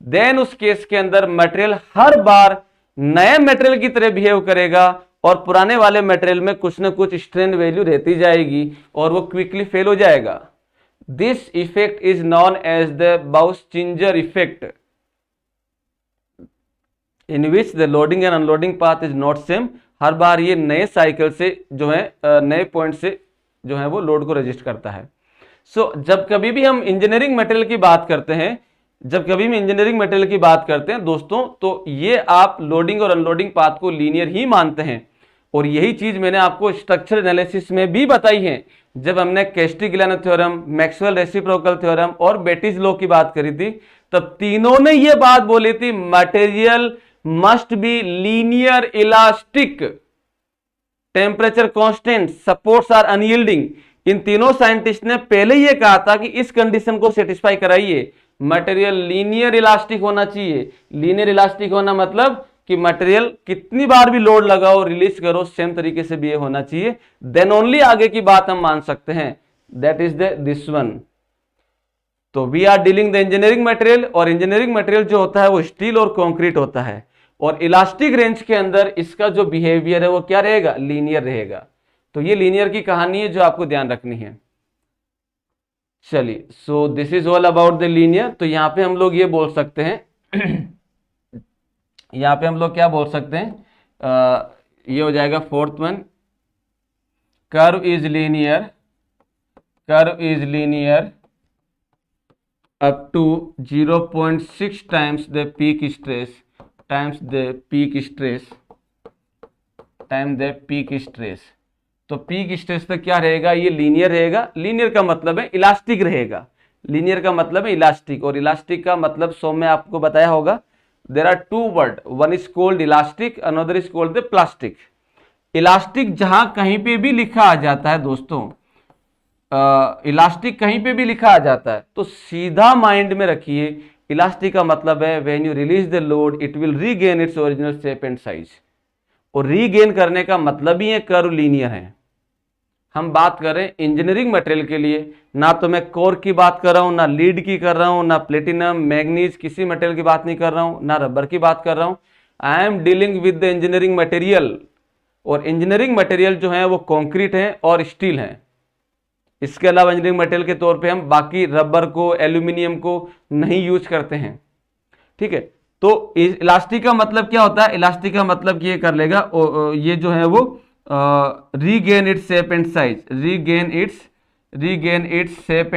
then उस केस के अंदर मटेरियल हर बार नए मटेरियल की तरह बिहेव करेगा, और पुराने वाले मटेरियल में कुछ ना कुछ स्ट्रेन वैल्यू रहती जाएगी और वो क्विकली फेल हो जाएगा। This effect is known as the Bauschinger effect, in which the loading and unloading path is not same. हर बार ये नए साइकिल से जो है नए पॉइंट से जो है वो लोड को रजिस्ट करता है। जब कभी भी हम इंजीनियरिंग मटेरियल की बात करते हैं, दोस्तों, तो ये आप लोडिंग और अनलोडिंग पाथ को लीनियर ही मानते हैं। और यही चीज मैंने आपको स्ट्रक्चर एनालिसिस में भी बताई है, जब हमने कैस्टिग्लियानो थ्योरम, मैक्सवेल रेसिप्रोकल थ्योरम और बेटिस लॉ की बात करी थी, तब तीनों ने ये बात बोली थी, material must be linear elastic, temperature constant, supports are unyielding. इन तीनों साइंटिस्ट ने पहले यह कहा था कि इस कंडीशन को सेटिस्फाई कराइए, मटेरियल लीनियर इलास्टिक होना चाहिए। लीनियर इलास्टिक होना मतलब कि मटेरियल कितनी बार भी लोड लगाओ रिलीज करो सेम तरीके से भी ये होना चाहिए, देन ओनली आगे की बात हम मान सकते हैं, दैट इज दिस वन। तो we are dealing the engineering material, और इंजीनियरिंग मटेरियल जो होता है वो स्टील और कंक्रीट होता है, और इलास्टिक रेंज के अंदर इसका जो बिहेवियर है वो क्या रहेगा, लीनियर रहेगा। तो ये लीनियर की कहानी है जो आपको ध्यान रखनी है। चलिए, सो this is all about the linear. तो यहां पे हम लोग ये बोल सकते हैं यहां पे हम लोग क्या बोल सकते हैं, ये हो जाएगा fourth one, curve is linear up to 0.6 times the peak stress, तो पीक स्ट्रेस तक क्या रहेगा, ये लीनियर रहेगा। लीनियर का मतलब है इलास्टिक रहेगा, और इलास्टिक का मतलब सो में आपको बताया होगा, there are two word, one is called elastic, another is called the plastic. Elastic जहां कहीं पे भी लिखा आ जाता है दोस्तों, इलास्टिक कहीं पे भी लिखा आ जाता है तो सीधा माइंड में रखिए, इलास्टिक का मतलब है when you release the load it will regain its original shape and size, और रीगेन करने का मतलब ही है कर्व लीनियर है। हम बात कर रहे हैं इंजीनियरिंग मटेरियल के लिए, ना तो मैं कोर की बात कर रहा हूं, ना लीड की कर रहा हूं, ना प्लेटिनम मैग्नीज किसी मटेरियल की बात नहीं कर रहा हूं, ना रबर की बात कर रहा हूं। I am dealing with the engineering material, और इंजीनियरिंग मटेरियल जो है वो कंक्रीट है और स्टील है। इसके अलावा इंजीनियरिंग मटेरियल के तौर पे हम बाकी रबर को, एल्यूमिनियम को नहीं यूज करते हैं, ठीक है। तो इलास्टिक का मतलब क्या होता है, इलास्टिक का मतलब ये कर लेगा, ये जो है वो regain its shape and size, regain its shape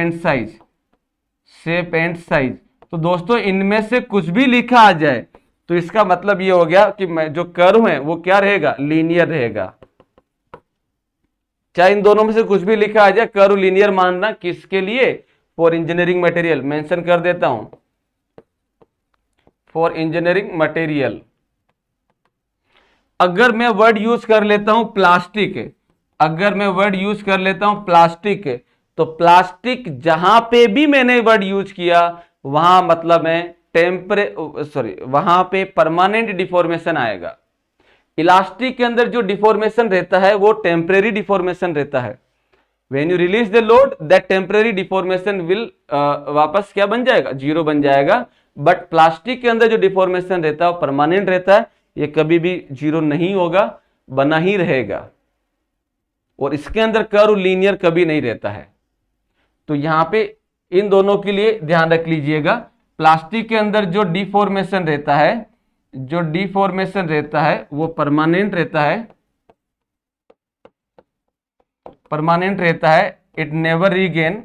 and size. तो दोस्तों इनमें से कुछ भी लिखा आ जाए तो इसका मतलब ये हो गया कि जो कर्व है वो क्या रहेगा, लीनियर रहेगा। चाहे इन दोनों में से कुछ भी लिखा आ जाए, कर्व लीनियर मानना। किसके लिए, फॉर इंजीनियरिंग मटेरियल, मेंशन कर देता हूं, फॉर इंजीनियरिंग मटेरियल। अगर मैं वर्ड यूज कर लेता हूं प्लास्टिक, अगर मैं वर्ड यूज कर लेता हूं प्लास्टिक, तो प्लास्टिक जहां पे भी मैंने वर्ड यूज किया वहां मतलब है वहां पे परमानेंट डिफॉर्मेशन आएगा। इलास्टिक के अंदर जो डिफॉर्मेशन रहता है वो टेम्परेरी डिफॉर्मेशन रहता है। When you release the load that temporary deformation will वापस क्या बन जाएगा, जीरो बन जाएगा। बट प्लास्टिक के अंदर जो डिफॉर्मेशन रहता है वो परमानेंट रहता है, ये कभी भी जीरो नहीं होगा, बना ही रहेगा। और इसके अंदर कर्व लीनियर कभी नहीं रहता है। तो यहां पे इन दोनों के लिए ध्यान रख लीजिएगा। प्लास्टिक के अंदर जो डिफॉर्मेशन रहता है, वो परमानेंट रहता है, इट नेवर रीगेन,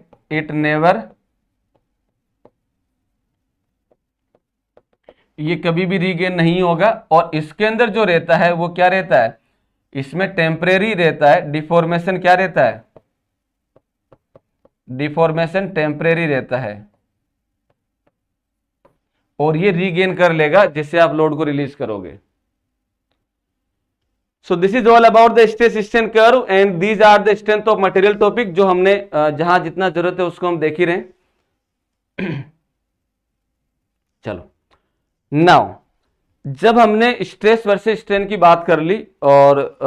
ये कभी भी रीगेन नहीं होगा। और इसके अंदर जो रहता है वो क्या रहता है, इसमें टेम्परेरी रहता है, डिफॉर्मेशन क्या रहता है, डिफॉर्मेशन टेम्परेरी रहता है, और ये रीगेन कर लेगा जिससे आप लोड को रिलीज करोगे। So this is all about the stress strain curve and these are the strength of material topic, जो हमने जहां जितना जरूरत है उसको हम देख ही रहे। चलो नाउ, जब हमने स्ट्रेस वर्सेस स्ट्रेन की बात कर ली और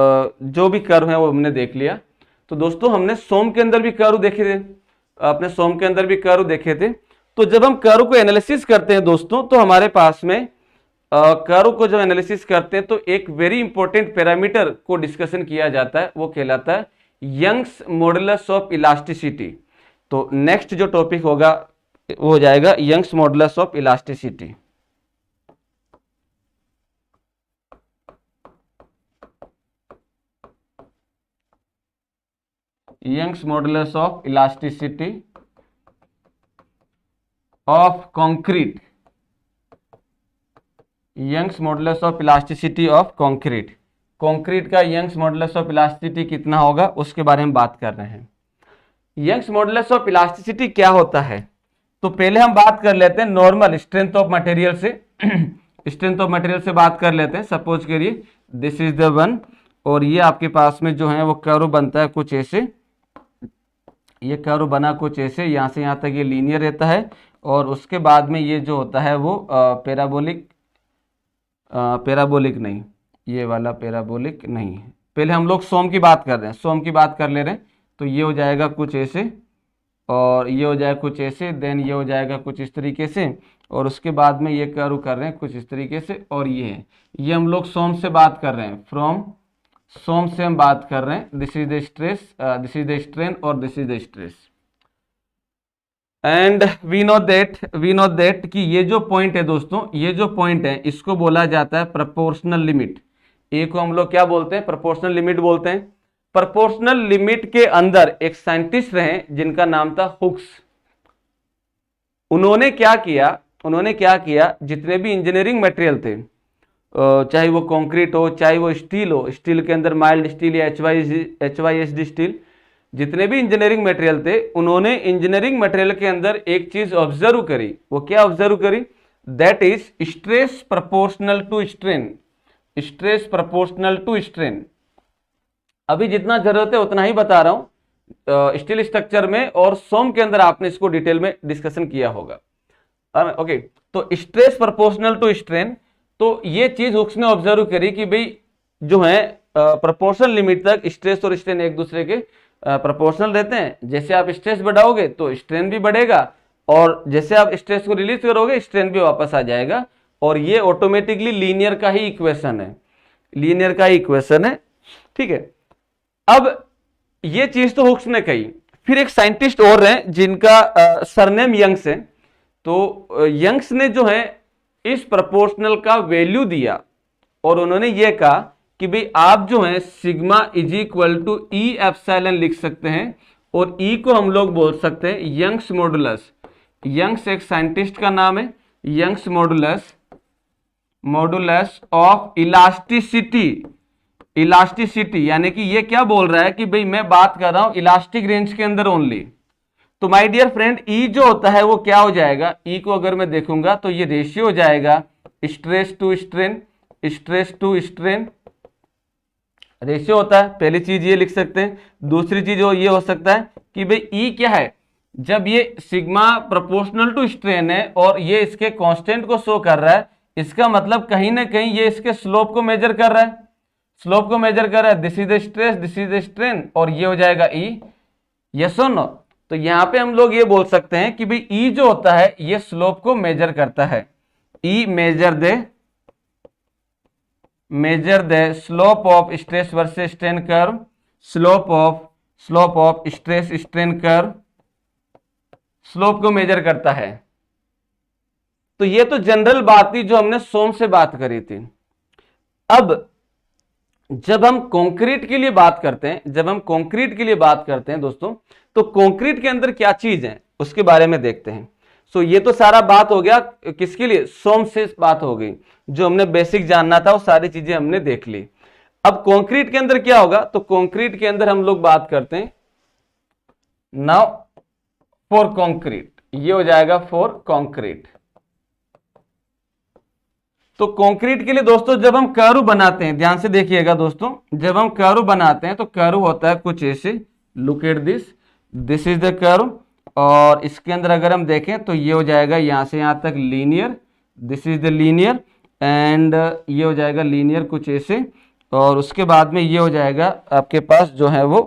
जो भी कर्व है वो हमने देख लिया, तो दोस्तों हमने सोम के अंदर भी कर्व देखे थे, अपने सोम के अंदर भी कर्व देखे थे। तो जब हम कर्व को एनालिसिस करते हैं दोस्तों, तो हमारे पास में कर्व को जब एनालिसिस करते हैं तो एक वेरी इंपॉर्टेंट पैरामीटर को डिस्कशन किया जाता है, वो कहलाता है यंग्स मॉडुलस ऑफ इलास्टिसिटी। तो नेक्स्ट जो टॉपिक होगा वो हो जाएगा Young's modulus of elasticity. Young's modulus of elasticity of concrete, Young's modulus of elasticity of concrete. Concrete का यंग्स मॉडुलस ऑफ इलास्टिसिटी कितना होगा उसके बारे में बात कर रहे हैं। यंग्स मॉडुलस ऑफ इलास्टिसिटी क्या होता है, तो पहले हम बात कर लेते हैं नॉर्मल स्ट्रेंथ ऑफ मटेरियल से। स्ट्रेंथ ऑफ मटेरियल से बात कर लेते हैं। सपोज करिए दिस इज द वन, और ये आपके पास में जो है वो कर्व बनता है कुछ ऐसे, ये कर्व बना कुछ ऐसे, यहाँ से यहाँ तक ये लीनियर रहता है, और उसके बाद में ये जो होता है वो पैराबोलिक नहीं, ये वाला पैराबोलिक नहीं। पहले हम लोग सोम की बात कर रहे हैं, सोम की बात कर ले रहे हैं। तो ये हो जाएगा कुछ ऐसे, और ये हो जाएगा कुछ ऐसे, देन ये हो जाएगा कुछ इस तरीके से, और उसके बाद में ये कर्व कर रहे हैं कुछ इस तरीके से, और ये है, ये हम लोग सोम से बात कर रहे हैं, फ्रॉम सोम से हम बात कर रहे हैं। This is the stress, this is the strain, और this is the stress. And we know that कि ये जो पॉइंट है दोस्तों, ये जो पॉइंट है इसको बोला जाता है प्रोपोर्शनल लिमिट। ए को हम लोग क्या बोलते हैं, प्रोपोर्शनल लिमिट बोलते हैं। प्रोपोर्शनल लिमिट के अंदर एक साइंटिस्ट रहे जिनका नाम था हुक्स। उन्होंने क्या किया, जितने भी इंजीनियरिंग मटेरियल थे, चाहे वो कंक्रीट हो चाहे वो स्टील हो, स्टील के अंदर माइल्ड स्टील या HYSD स्टील, जितने भी इंजीनियरिंग मटेरियल थे, उन्होंने इंजीनियरिंग मटेरियल के अंदर एक चीज ऑब्जर्व करी। वो क्या ऑब्जर्व करी, that is stress proportional to strain, stress proportional to strain. अभी जितना जरूरत है उतना ही बता रहा हूं स्टील स्ट्रक्चर में, और सोम के अंदर आपने इसको डिटेल में डिस्कशन किया होगा। ओके, तो स्ट्रेस प्रोपोर्शनल टू स्ट्रेन, तो ये चीज हुक्स ने ऑब्जर्व करी कि भाई जो है प्रोपोर्शनल लिमिट तक स्ट्रेस और स्ट्रेन एक दूसरे के प्रोपोर्शनल रहते हैं। जैसे आप स्ट्रेस बढ़ाओगे तो स्ट्रेन भी बढ़ेगा, और जैसे आप स्ट्रेस को रिलीज करोगे स्ट्रेन भी वापस आ जाएगा। और ये ऑटोमेटिकली लीनियर का ही इक्वेशन है, ठीक है। अब ये चीज तो हुक्स ने कही। फिर एक साइंटिस्ट और हैं जिनका सरनेम यंग्स है। तो यंग्स ने जो है इस प्रोपोर्शनल का वैल्यू दिया, और उन्होंने ये कहा कि भाई आप जो है sigma is equal to E epsilon लिख सकते हैं, और ई को हम लोग बोल सकते हैं यंग्स मॉडुलस। यंग्स एक साइंटिस्ट का नाम है, यंग्स मॉडुलस ऑफ इलास्टिसिटी, यानी कि ये क्या बोल रहा है कि भाई मैं बात कर रहा हूं इलास्टिक रेंज के अंदर ओनली। तो माय डियर फ्रेंड, ई जो होता है वो क्या हो जाएगा, ई को अगर मैं देखूंगा तो ये रेशियो हो जाएगा स्ट्रेस टू स्ट्रेन, रेशियो होता है, पहली चीज ये लिख सकते हैं। दूसरी चीज ये हो सकता है कि भाई ई क्या है, जब ये सिग्मा प्रोपोर्शनल टू स्ट्रेन है और ये इसके कांस्टेंट को शो कर रहा है, इसका मतलब कहीं ना कहीं ये इसके स्लोप को मेजर कर रहा है, स्लोप को मेजर कर रहा है। This is the stress, this is the strain, और ये हो जाएगा ई। यस और नो? तो यहां पे हम लोग ये बोल सकते हैं कि भाई ई जो होता है ये स्लोप को मेजर करता है। E measure the slope of stress versus strain curve, slope of stress strain curve, slope को मेजर करता है। तो ये तो जनरल बात थी जो हमने सोम से बात करी थी। अब जब हम कंक्रीट के लिए बात करते हैं, दोस्तों, तो कंक्रीट के अंदर क्या चीज है उसके बारे में देखते हैं। सो ये तो सारा बात हो गया किसके लिए, सोम से बात हो गई, जो हमने बेसिक जानना था वो सारी चीजें हमने देख ली। अब कंक्रीट के अंदर क्या होगा, तो कंक्रीट के अंदर हम लोग बात करते हैं नाउ फॉर कंक्रीट, ये हो जाएगा फॉर कंक्रीट। तो कंक्रीट के लिए दोस्तों जब हम कर्व बनाते हैं, ध्यान से देखिएगा दोस्तों, जब हम कर्व बनाते हैं तो कर्व होता है कुछ ऐसे, look at this is the curve, और इसके अंदर अगर हम देखें तो ये हो जाएगा यहां से यहां तक linear, this is the linear, and ये हो जाएगा लीनियर कुछ ऐसे, और उसके बाद में ये हो जाएगा आपके पास जो है वो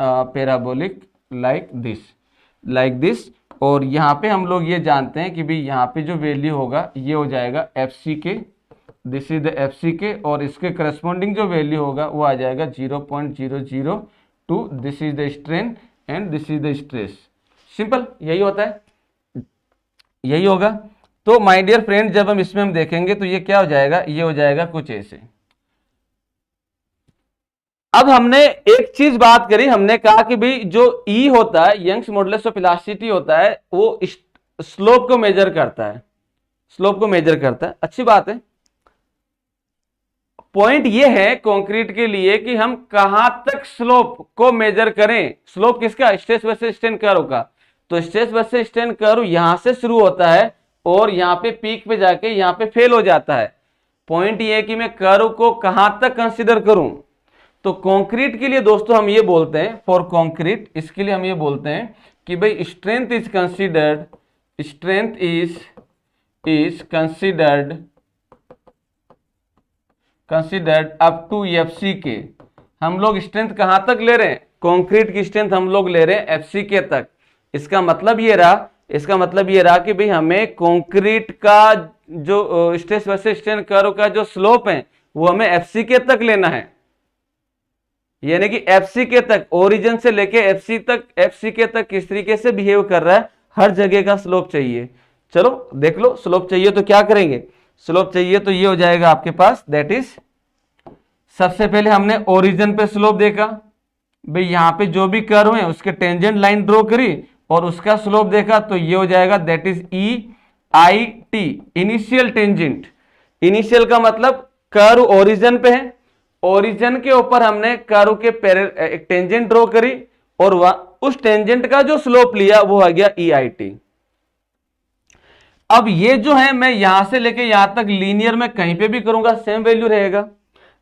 पैराबोलिक लाइक दिस। और यहाँ पे हम लोग ये जानते हैं कि भाई यहाँ पे जो वैल्यू होगा ये हो जाएगा F C K, this is the F C K, और इसके करस्पॉन्डिंग जो वैल्यू होगा वो आ जाएगा 0.002, this is the strain and this is the stress. Simple, यही होता है, यही होगा। तो माय डियर फ्रेंड जब हम इसमें हम देखेंगे तो ये क्या हो जाएगा, ये हो जाएगा कुछ ऐसे। अब हमने एक चीज बात करी, हमने कहा कि भाई जो ई होता है, यंग्स मॉडुलस ऑफ इलास्टिसिटी होता है, वो स्लोप को मेजर करता है, स्लोप को मेजर करता है। अच्छी बात है। पॉइंट ये है कंक्रीट के लिए कि हम कहां तक स्लोप को मेजर करें। स्लोप किसका, स्ट्रेस वर्सेस स्ट्रेन कर्व का। तो स्ट्रेस वर्सेस स्ट्रेन कर्व यहां से शुरू होता है और यहां पे पीक पे जाके यहां पे फेल हो जाता है। पॉइंट ये है कि मैं कर्व को कहां तक कंसीडर करूं। तो कंक्रीट के लिए दोस्तों हम ये बोलते हैं, फॉर कंक्रीट, इसके लिए हम ये बोलते हैं कि भाई strength is considered up to F C K. हम लोग स्ट्रेंथ कहां तक ले रहे हैं, कंक्रीट की स्ट्रेंथ हम लोग ले रहे हैं एफ सी के तक। इसका मतलब ये रहा कि भाई हमें कंक्रीट का जो स्ट्रेस वर्सेस स्ट्रेन कर्व का जो स्लोप है वो हमें एफ सी के तक लेना है, यानी कि एफ सी के तक, ओरिजिन से लेके एफ सी के तक किस तरीके से बिहेव कर रहा है, हर जगह का स्लोप चाहिए। चलो देख लो, स्लोप चाहिए तो क्या करेंगे, स्लोप चाहिए तो ये हो जाएगा आपके पास, दैट इज, सबसे पहले हमने ओरिजिन पे स्लोप देखा, भाई यहां पे जो भी कर्व है उसके टेंजेंट लाइन ड्रॉ करी और उसका स्लोप देखा, तो ये हो जाएगा that is E I T, initial tangent. Initial का मतलब कर्व ओरिजिन पे है, ओरिजिन के ऊपर हमने कर्व के एक टेंजेंट ड्रॉ करी और उस टेंजेंट का जो स्लोप लिया वो आ गया ई आई टी। अब ये जो है मैं यहां से लेके यहां तक लीनियर में कहीं पे भी करूंगा सेम वैल्यू रहेगा।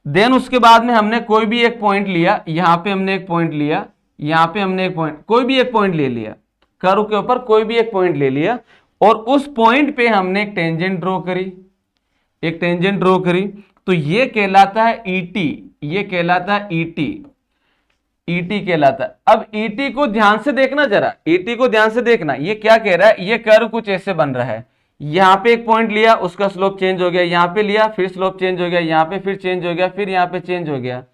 देन उसके बाद में हमने कोई भी एक पॉइंट लिया, यहां पे हमने एक पॉइंट लिया, यहां पे हमने एक पॉइंट, कोई भी एक पॉइंट ले लिया, कर्व के ऊपर कोई भी एक पॉइंट ले लिया और उस पॉइंट पे हमने एक टेंजेंट ड्रॉ करी, तो ये कहलाता है ईटी, ये कहलाता है ईटी, ईटी कहलाता है। अब ईटी को ध्यान से देखना, जरा ईटी को ध्यान से देखना, ये क्या कह रहा है, ये कर्व कुछ ऐसे बन रहा है, यहां पे एक पॉइंट लिया उसका स्लोप चेंज हो गया, यहां पे लिया फिर स्लोप चेंज हो गया, यहां पे फिर चेंज हो गया, फिर यहां पे चेंज हो गया,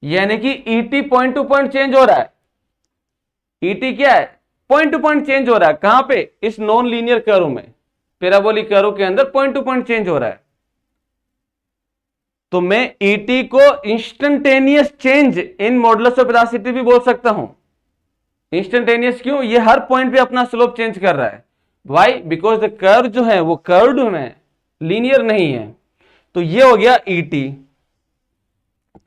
यानी कि ET point two point change हो रहा है। ईटी क्या है, पॉइंट टू पॉइंट चेंज हो रहा है, कहां पे, इस नॉन लीनियर कर्व में, पैराबोलिक कर्व के अंदर पॉइंट टू पॉइंट चेंज हो रहा है। तो मैं ईटी को instantaneous change in modulus of elasticity भी बोल सकता हूं। इंस्टेंटेनियस क्यों, ये हर पॉइंट पे अपना स्लोप चेंज कर रहा है। वाई, बिकॉज द कर्व जो है वो कर्व्ड में, लीनियर नहीं है। तो ये हो गया ईटी,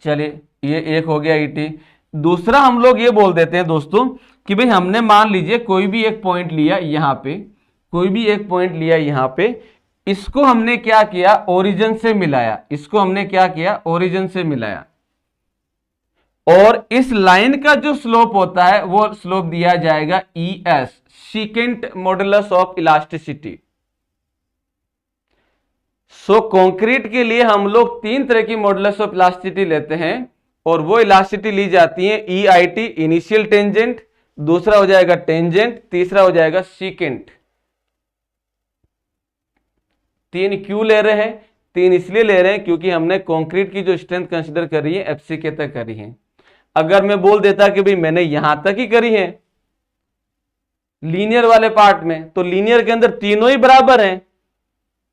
चलिए ये एक हो गया ईटी। दूसरा हम लोग ये बोल देते हैं दोस्तों कि भाई हमने मान लीजिए कोई भी एक पॉइंट लिया यहां पे, कोई भी एक पॉइंट लिया यहां पे, इसको हमने क्या किया, ओरिजिन से मिलाया, इसको हमने क्या किया, ओरिजिन से मिलाया। और इस लाइन का जो स्लोप होता है वो स्लोप दिया जाएगा ES, second modulus of elasticity. So concrete के लिए हम लोग तीन तरह की मॉडुलस ऑफ इलास्टिसिटी लेते हैं, और वो इलास्टिसिटी ली जाती है EIT, इनिशियल टेंजेंट, दूसरा हो जाएगा टेंजेंट, तीसरा हो जाएगा सीकेंट। तीन क्यों ले रहे हैं? तीन इसलिए ले रहे हैं क्योंकि हमने कंक्रीट की जो स्ट्रेंथ कंसीडर करी है FCK तक करी है। अगर मैं बोल देता कि भाई मैंने यहां तक ही करी है लीनियर वाले पार्ट में, तो लीनियर के अंदर तीनों ही बराबर हैं।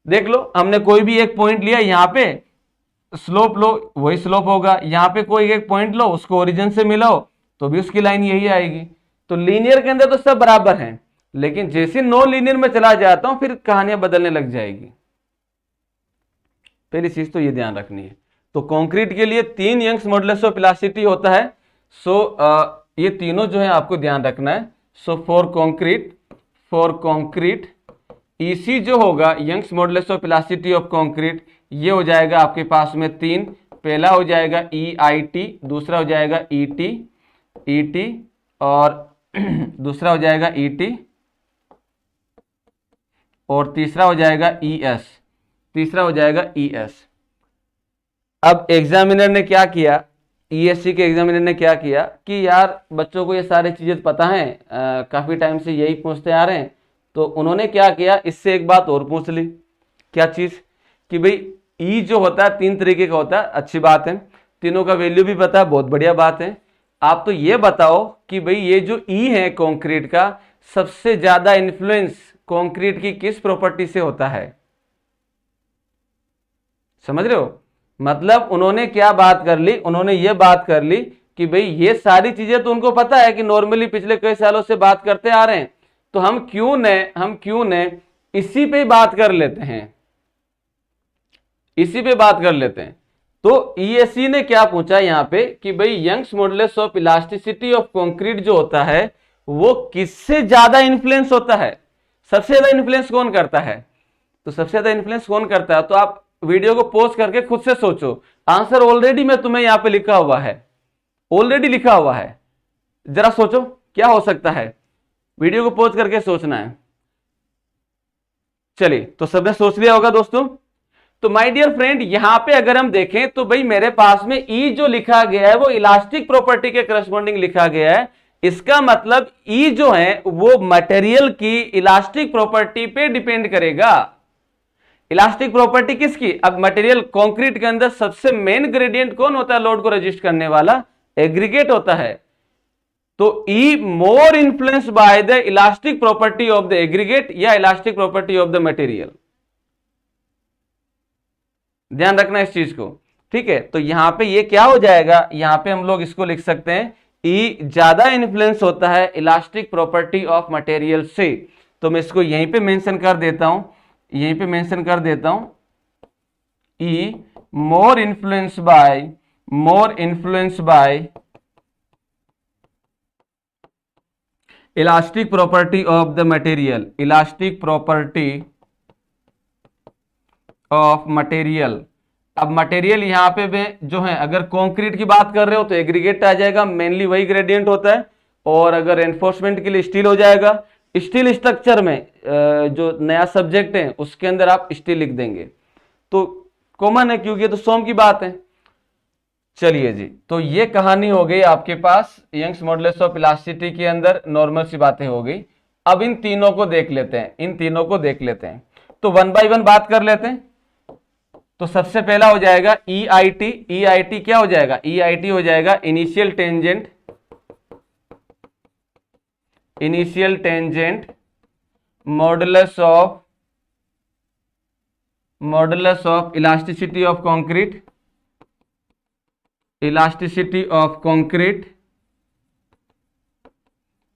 देख लो, हमने कोई भी एक पॉइंट लिया, यहां पे स्लोप लो वही स्लोप होगा, यहां पे कोई एक पॉइंट लो उसको ओरिजिन से मिलाओ तो भी उसकी लाइन यही आएगी। तो लीनियर के अंदर तो सब बराबर हैं, लेकिन जैसे नॉन लीनियर में चला जाता हूं फिर कहानियां बदलने लग जाएगी। पहली चीज तो ये ध्यान रखनी है। तो कंक्रीट के लिए तीन यंग्स मॉडुलस ऑफ इलास्टिसिटी होता है। सो ये तीनों जो है आपको ध्यान रखना है। सो फॉर कंक्रीट EC जो होगा Young's modulus of elasticity of concrete, ये हो जाएगा आपके पास में तीन। पहला हो जाएगा EIT, दूसरा हो जाएगा ET और दूसरा हो जाएगा ET और तीसरा हो जाएगा ES। अब एग्जामिनर ने क्या किया, ESC के एग्जामिनर ने क्या किया कि यार बच्चों को ये सारी चीजें पता है, काफी टाइम से यही पूछते आ रहे हैं, तो उन्होंने क्या किया, इससे एक बात और पूछ ली। क्या चीज? कि भाई E जो होता है तीन तरीके का होता है, अच्छी बात है, तीनों का वैल्यू भी पता है, बहुत बढ़िया बात है। आप तो ये बताओ कि भाई ये जो E है कंक्रीट का, सबसे ज्यादा इन्फ्लुएंस कंक्रीट की किस प्रॉपर्टी से होता है? समझ रहे हो? मतलब उन्होंने क्या बात कर ली, उन्होंने ये बात कर ली कि भाई ये सारी चीजें तो उनको पता है कि नॉर्मली पिछले कई सालों से बात करते आ रहे हैं, तो हम क्यों न इसी पे बात कर लेते हैं, इसी पे बात कर लेते हैं। तो ESC ने क्या पूछा यहां पे कि भाई Young's modulus of elasticity of concrete जो होता है वो किससे ज्यादा इन्फ्लुएंस होता है? सबसे ज्यादा इन्फ्लुएंस कौन करता है? तो सबसे ज्यादा इन्फ्लुएंस कौन करता है? तो आप वीडियो को पॉज करके खुद से सोचो। आंसर ऑलरेडी मैं तुम्हें यहां पे लिखा हुआ है, ऑलरेडी लिखा हुआ है। जरा सोचो क्या हो सकता है, वीडियो को पॉज करके सोचना है। चलिए, तो सबने सोच लिया होगा दोस्तों। तो माय डियर फ्रेंड, यहां पे अगर हम देखें तो भाई मेरे पास में E जो लिखा गया है वो इलास्टिक प्रॉपर्टी के करस्पॉन्डिंग लिखा गया है। इसका मतलब E जो है वो मटेरियल की इलास्टिक प्रॉपर्टी पे डिपेंड करेगा। इलास्टिक प्रॉपर्टी किसकी? अब मटेरियल कंक्रीट के अंदर सबसे मेन ग्रेडियंट कौन होता है लोड को रेजिस्ट करने वाला? एग्रीगेट होता है। तो E more influence by the elastic property of the aggregate या elastic property of the material. ध्यान रखना इस चीज को, ठीक है। तो यहां पे ये क्या हो जाएगा, यहां पे हम लोग इसको लिख सकते हैं E ज्यादा इन्फ्लुएंस होता है इलास्टिक प्रॉपर्टी ऑफ मटेरियल से। तो मैं इसको यहीं पे मेंशन कर देता हूं, यहीं पे मेंशन कर देता हूं, E more influence bye elastic property of the material, elastic property of material. अब मटेरियल यहां पे भी जो है, अगर कंक्रीट की बात कर रहे हो तो एग्रीगेट आ जाएगा, मेनली वही ग्रेडियंट होता है। और अगर एनफोर्समेंट के लिए स्टील हो जाएगा। स्टील स्ट्रक्चर में जो नया सब्जेक्ट है उसके अंदर आप स्टील लिख देंगे, तो कॉमन है क्योंकि ये तो सोम की बात है। चलिए जी, तो ये कहानी हो गई आपके पास यंग्स मॉडुलस ऑफ इलास्टिसिटी के अंदर नॉर्मल सी बातें हो गई। अब इन तीनों को देख लेते हैं, इन तीनों को देख लेते हैं। तो वन बाय वन बात कर लेते हैं। तो सबसे पहला हो जाएगा EIT। EIT क्या हो जाएगा? EIT हो जाएगा initial tangent modulus of elasticity of concrete, elasticity of concrete,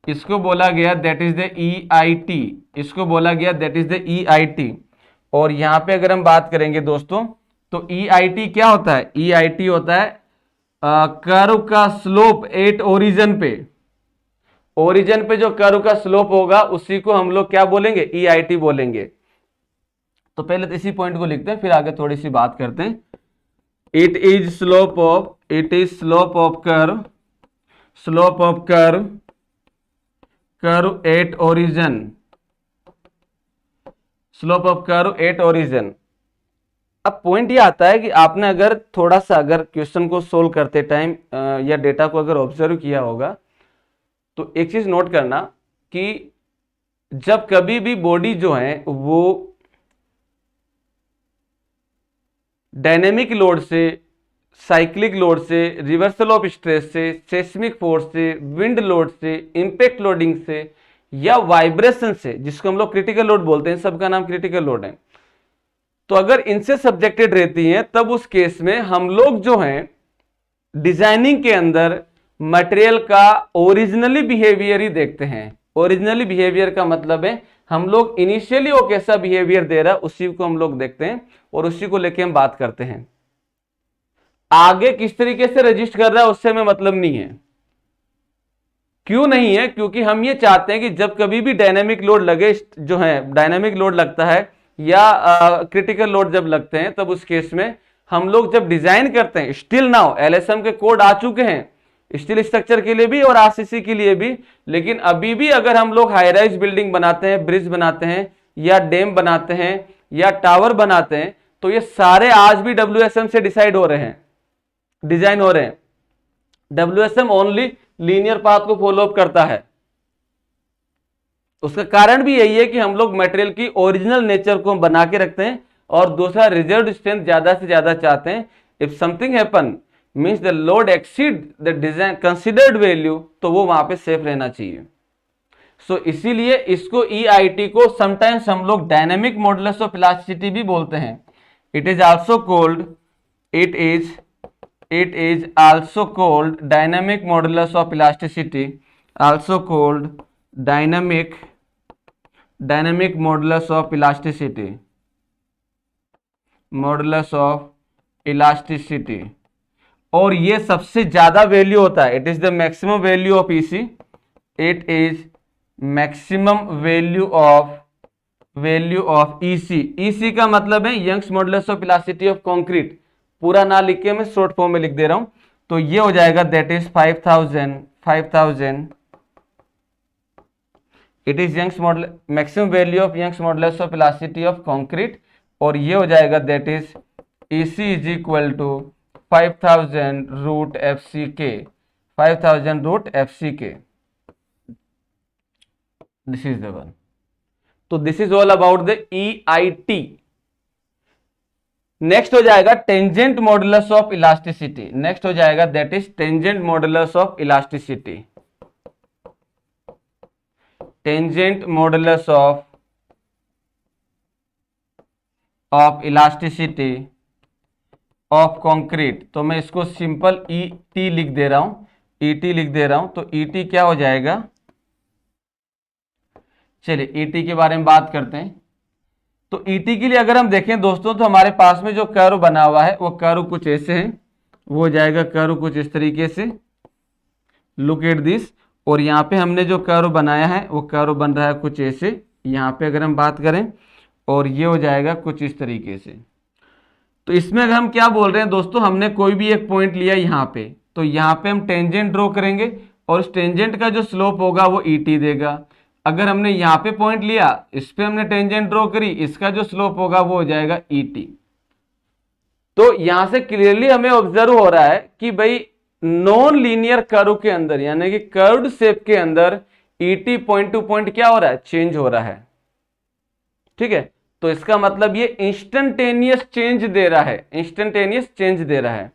इसको बोला गया दैट इज द EIT, इसको बोला गया दैट इज द EIT। और यहां पे अगर हम बात करेंगे दोस्तों तो EIT क्या होता है? EIT होता है कर्व का स्लोप एट ओरिजिन पे। ओरिजिन पे जो कर्व का स्लोप होगा उसी को हम लोग क्या बोलेंगे? EIT बोलेंगे। तो पहले तो इसी पॉइंट को लिखते हैं, फिर आगे थोड़ी सी बात करते हैं। It is slope it is slope of curve at origin, slope of curve at origin. अब पॉइंट ये आता है कि आपने अगर थोड़ा सा अगर क्वेश्चन को सोल्व करते टाइम या डेटा को अगर ऑब्जर्व किया होगा तो एक चीज नोट करना कि जब कभी भी बॉडी जो है वो डायनेमिक लोड से, साइक्लिक लोड से, रिवर्सल ऑफ स्ट्रेस से, सेस्मिक फोर्स से, विंड लोड से, इंपैक्ट लोडिंग से या वाइब्रेशन से, जिसको हम लोग क्रिटिकल लोड बोलते हैं, सबका नाम क्रिटिकल लोड है, तो अगर इनसे सब्जेक्टेड रहती हैं तब उस केस में हम लोग जो हैं डिजाइनिंग के अंदर मटेरियल का ओरिजिनली बिहेवियर ही देखते हैं। ओरिजिनली बिहेवियर का मतलब है हम लोग इनिशियली वो कैसा बिहेवियर दे रहा है उसी को हम लोग देखते हैं और उसी को लेके हम बात करते हैं। आगे किस तरीके से रजिस्ट कर रहा है उससे हमें मतलब नहीं है। क्यों नहीं है? क्योंकि हम ये चाहते हैं कि जब कभी भी डायनेमिक लोड लगे, जो है डायनेमिक लोड लगता है या क्रिटिकल लोड जब लगते हैं, तब उस केस में हम लोग जब डिजाइन करते हैं, स्टिल नाउ एलएसएम के कोड आ चुके हैं स्टील स्ट्रक्चर के लिए भी और आरसीसी के लिए भी, लेकिन अभी भी अगर हम लोग हाई राइज बिल्डिंग बनाते हैं, ब्रिज बनाते हैं या डैम बनाते हैं या टावर बनाते हैं, तो ये सारे आज भी डब्ल्यूएसएम से डिसाइड हो रहे हैं, डिजाइन हो रहे हैं। डब्ल्यूएसएम ओनली लीनियर पाथ को फॉलो अप करता है। उसका कारण भी यही है कि हम लोग मटेरियल की ओरिजिनल नेचर को बना के रखते हैं और दूसरा रिजर्व स्ट्रेंथ ज्यादा से ज्यादा चाहते हैं। If something happen means the load exceed the design considered value, तो वो वहां पे सेफ रहना चाहिए। सो इसीलिए इसको ईआईटी को समटाइम्स हम लोग डायनेमिक मॉडुलस ऑफ इलास्टिसिटी भी बोलते हैं। It is also called it is also called dynamic modulus of elasticity, also called dynamic modulus of elasticity, modulus of elasticity। और ये सबसे ज्यादा वैल्यू होता है, it is the maximum value of EC, it is maximum value of EC. EC का मतलब है Young's modulus of elasticity of concrete. पूरा ना लिख के मैं शॉर्ट फॉर्म में लिख दे रहा हूं, तो ये हो जाएगा that is 5000। It is Young's model maximum value of Young's modulus of elasticity of concrete, और ये हो जाएगा that is EC is equal to 5000 root F C K, 5000 root F C K. This is the one. तो this is all about the EIT. Next हो जाएगा tangent modulus of elasticity. Next हो जाएगा that is tangent modulus of elasticity. Tangent modulus of elasticity of concrete. तो मैं इसको simple ET लिख दे रहा हूं, ईटी लिख दे रहा हूं। तो ईटी क्या हो जाएगा, चलिए ईटी के बारे में बात करते हैं। तो ईटी के लिए अगर हम देखें दोस्तों, तो हमारे पास में जो कर्व बना हुआ है वो कर्व कुछ ऐसे है, वो हो जाएगा कर्व कुछ इस तरीके से, लुक एट दिस। और यहाँ पे हमने जो कर्व बनाया है वो कर्व बन रहा है कुछ ऐसे, यहाँ पे अगर हम बात करें, और ये हो जाएगा कुछ इस तरीके से। तो इसमें अगर हम क्या बोल रहे हैं दोस्तों, हमने कोई भी एक पॉइंट लिया यहाँ पे, तो यहाँ पे हम टेंजेंट ड्रॉ करेंगे और उस टेंजेंट का जो स्लोप होगा वो ईटी देगा। अगर हमने यहाँ पे पॉइंट लिया, इस पे हमने टेंजेंट ड्रॉ करी, इसका जो स्लोप होगा वो हो जाएगा ईटी। तो यहां से क्लियरली हमें ऑब्जर्व हो रहा है कि भाई नॉन लीनियर कर्व के अंदर, यानी कि कर्व्ड शेप के अंदर ईटी पॉइंट टू पॉइंट क्या हो रहा है, चेंज हो रहा है। ठीक है, तो इसका मतलब ये इंस्टेंटेनियस चेंज दे रहा है, इंस्टेंटेनियस चेंज दे रहा है।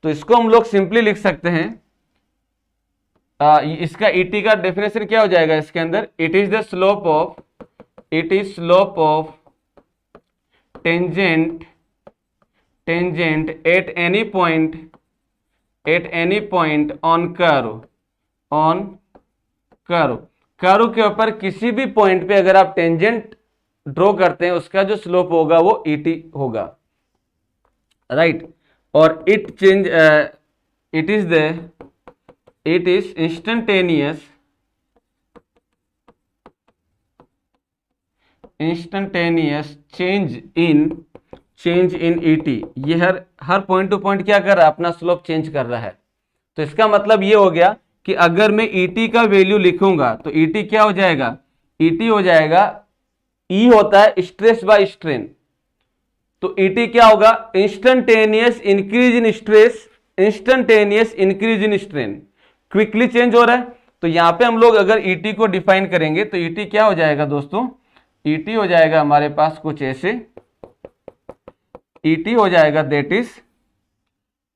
तो इसको हम लोग सिंपली लिख सकते हैं, इसका ईटी का डेफिनेशन क्या हो जाएगा इसके अंदर, it is the slope of tangent at any point on curve के ऊपर किसी भी पॉइंट पे अगर आप टेंजेंट ड्रॉ करते हैं, उसका जो स्लोप होगा वो ईटी होगा, राइट। और it is instantaneous change in change in ET, ये हर पॉइंट टू पॉइंट क्या कर रहा है, अपना स्लोप चेंज कर रहा है। तो इसका मतलब ये हो गया कि अगर मैं ईटी का वैल्यू लिखूंगा तो ईटी क्या हो जाएगा, ईटी हो जाएगा, ई होता है स्ट्रेस बाय स्ट्रेन, तो ईटी क्या होगा, instantaneous increase in stress, instantaneous increase in strain, quickly change हो रहा है। तो यहां पे हम लोग अगर ईटी को डिफाइन करेंगे तो ईटी क्या हो जाएगा दोस्तों, ईटी हो जाएगा हमारे पास कुछ ऐसे, ईटी हो जाएगा that is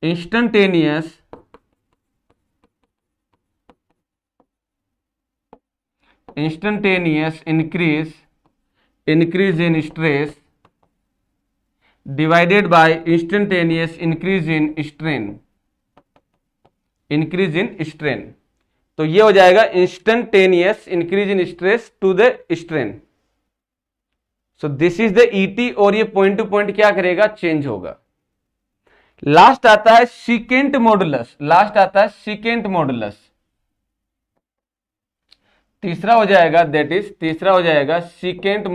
instantaneous increase in stress divided by instantaneous increase in strain, तो ये हो जाएगा instantaneous increase in stress to the strain. So this is the ET, और ये पॉइंट टू पॉइंट क्या करेगा, चेंज होगा। लास्ट आता है सीकेंट मॉडुलस, लास्ट आता है सीकेंट मॉडुलस, तीसरा हो जाएगा दैट इज, तीसरा हो जाएगा सीकेंट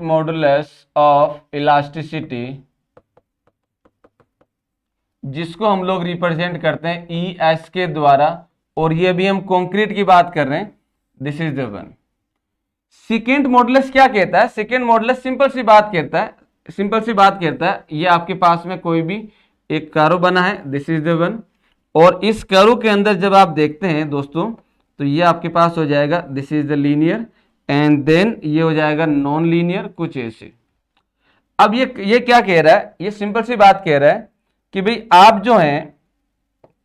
मॉडुलस ऑफ इलास्टिसिटी, जिसको हम लोग रिप्रेजेंट करते हैं ई एस के द्वारा, और ये भी हम कंक्रीट की बात कर रहे हैं, this is the one. Second modulus क्या कहता है, सेकेंड मॉडुलस सिंपल सी बात कहता है, सिंपल सी बात कहता है, ये आपके पास में कोई भी एक कर्व बना है, दिस इज द वन, और इस कर्व के अंदर जब आप देखते हैं दोस्तों तो ये आपके पास हो जाएगा this is the linear, and then ये हो जाएगा नॉन लीनियर, कुछ ऐसे। अब ये क्या कह रहा है, ये सिंपल सी बात कह रहा है कि भाई आप जो हैं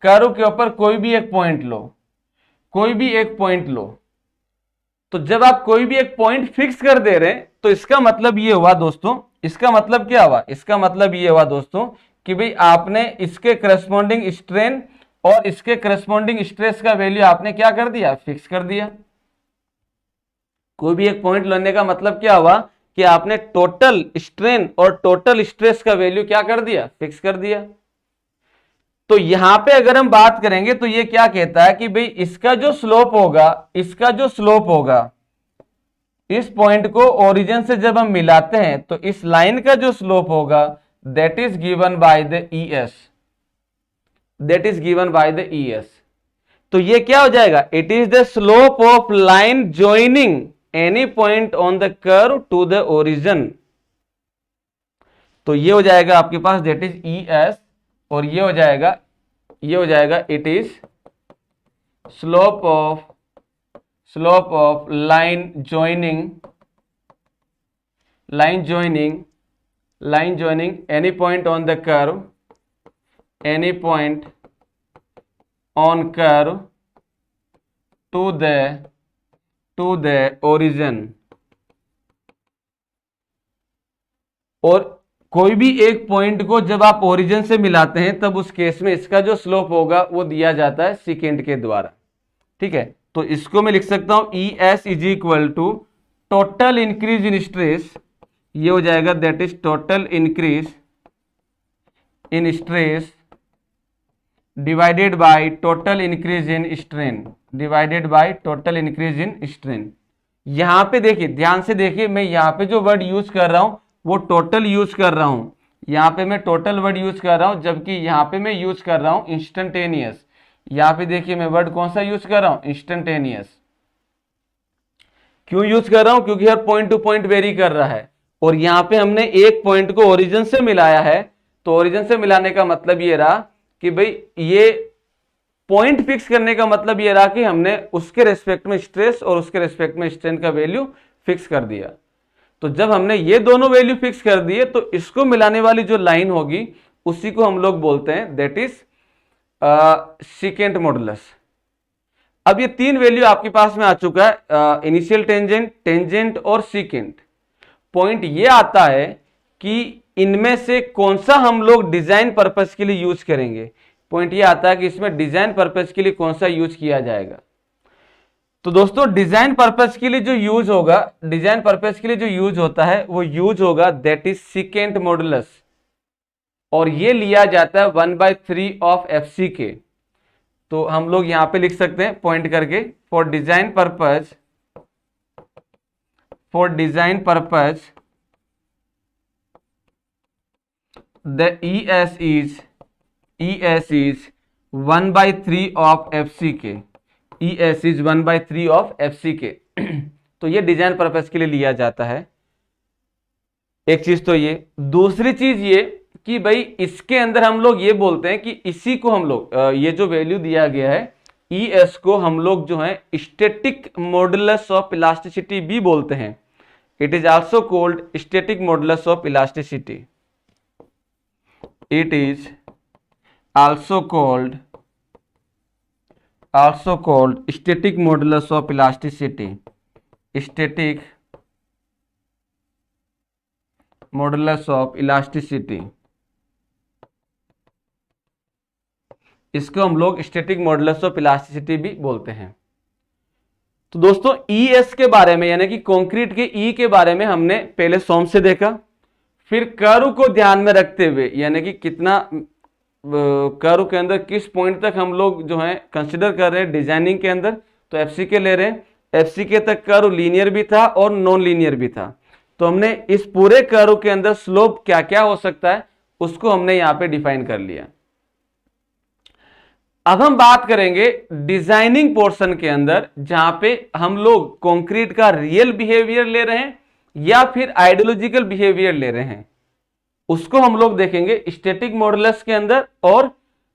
कर्व के ऊपर कोई भी एक पॉइंट लो, कोई भी एक पॉइंट लो, तो जब आप कोई भी एक पॉइंट फिक्स कर दे रहे हैं तो इसका मतलब ये हुआ दोस्तों, इसका मतलब क्या हुआ, इसका मतलब ये हुआ दोस्तों कि भाई आपने इसके करस्पॉन्डिंग स्ट्रेन और इसके करस्पॉन्डिंग स्ट्रेस का वैल्यू आपने क्या कर दिया, फिक्स कर दिया। कोई भी एक पॉइंट लेने का मतलब क्या हुआ कि आपने टोटल स्ट्रेन और टोटल स्ट्रेस का वैल्यू क्या कर दिया, फिक्स कर दिया। तो यहां पे अगर हम बात करेंगे तो ये क्या कहता है कि भाई इसका जो स्लोप होगा, इसका जो स्लोप होगा, इस पॉइंट को ओरिजिन से जब हम मिलाते हैं तो इस लाइन का जो स्लोप होगा that is given by the E S, that is given by the E S. तो ये क्या हो जाएगा, it is the slope of line joining any point on the curve to the origin. तो ये हो जाएगा आपके पास दैट इज ई एस, और ये हो जाएगा it is slope of line joining any point on the curve, any point on curve to the origin. और कोई भी एक पॉइंट को जब आप ओरिजिन से मिलाते हैं तब उस केस में इसका जो स्लोप होगा वो दिया जाता है सेकेंड के द्वारा, ठीक है। तो इसको मैं लिख सकता हूं E S is equal to total increase in stress, ये हो जाएगा that is total increase in stress divided by total increase in strain, divided by total increase in strain. यहां पे देखिए, ध्यान से देखिए, मैं यहां पे जो वर्ड यूज कर रहा हूं वो टोटल यूज कर रहा हूं, यहां पे मैं टोटल वर्ड यूज कर रहा हूं, जबकि यहां पे मैं यूज कर रहा हूं इंस्टेंटेनियस। यहां पे देखिए मैं वर्ड कौन सा यूज कर रहा हूं, इंस्टेंटेनियस। क्यों यूज कर रहा हूं, क्योंकि हर पॉइंट टू पॉइंट वेरी कर रहा है, और यहां पे हमने एक पॉइंट को ओरिजिन से मिलाया है, तो ओरिजिन से मिलाने का मतलब ये रहा कि भाई ये पॉइंट फिक्स करने का मतलब ये रहा कि हमने उसके रेस्पेक्ट में स्ट्रेस और उसके रेस्पेक्ट में स्ट्रेन का वैल्यू फिक्स कर दिया। तो जब हमने ये दोनों वैल्यू फिक्स कर दिए तो इसको मिलाने वाली जो लाइन होगी उसी को हम लोग बोलते हैं दैट इज सेकेंड मॉडुलस। अब ये तीन वैल्यू आपके पास में आ चुका है, इनिशियल टेंजेंट, टेंजेंट और सेकेंड। पॉइंट ये आता है कि इनमें से कौन सा हम लोग डिजाइन पर्पस के लिए यूज करेंगे। पॉइंट ये आता है कि इसमें डिजाइन पर्पस के लिए कौन सा यूज किया जाएगा। तो दोस्तों डिजाइन पर्पस के लिए जो यूज होगा, डिजाइन पर्पस के लिए जो यूज होता है वो यूज होगा दैट इज सेकेंड मॉडुलस, और ये लिया जाता है 1/3 ऑफ एफ सी के। तो हम लोग यहां पे लिख सकते हैं पॉइंट करके, for design purpose for design purpose the ES is 1/3 of FCK। ES is 1/3 of FCK। तो ये डिजाइन पर्पस के लिए लिया जाता है। एक चीज तो ये, दूसरी चीज ये कि भाई इसके अंदर हम लोग ये बोलते हैं कि इसी को हम लोग ये जो वैल्यू दिया गया है ES को हम लोग जो है स्टैटिक मॉडुलस ऑफ इलास्टिसिटी भी बोलते हैं। It is also called static modulus of elasticity. It is also called static modulus of elasticity. Static modulus of elasticity, इसको हम लोग स्टैटिक मॉडुलस ऑफ इलास्टिसिटी भी बोलते हैं। तो दोस्तों ES के बारे में यानी कि कंक्रीट के E के बारे में हमने पहले सॉम से देखा, फिर कर्व को ध्यान में रखते हुए यानी कि कितना कर्व के अंदर किस पॉइंट तक हम लोग जो है कंसिडर कर रहे हैं डिजाइनिंग के अंदर, तो FCK ले रहे हैं। FCK तक कर्व लीनियर भी था और नॉन लीनियर भी था। तो हमने इस पूरे कर्व के अंदर स्लोप क्या क्या हो सकता है उसको हमने यहां पे डिफाइन कर लिया। अब हम बात करेंगे डिजाइनिंग पोर्शन के अंदर, जहां पे हम लोग कंक्रीट का रियल बिहेवियर ले रहे हैं या फिर आइडियोलॉजिकल बिहेवियर ले रहे हैं, उसको हम लोग देखेंगे स्टैटिक मॉडुलस के अंदर। और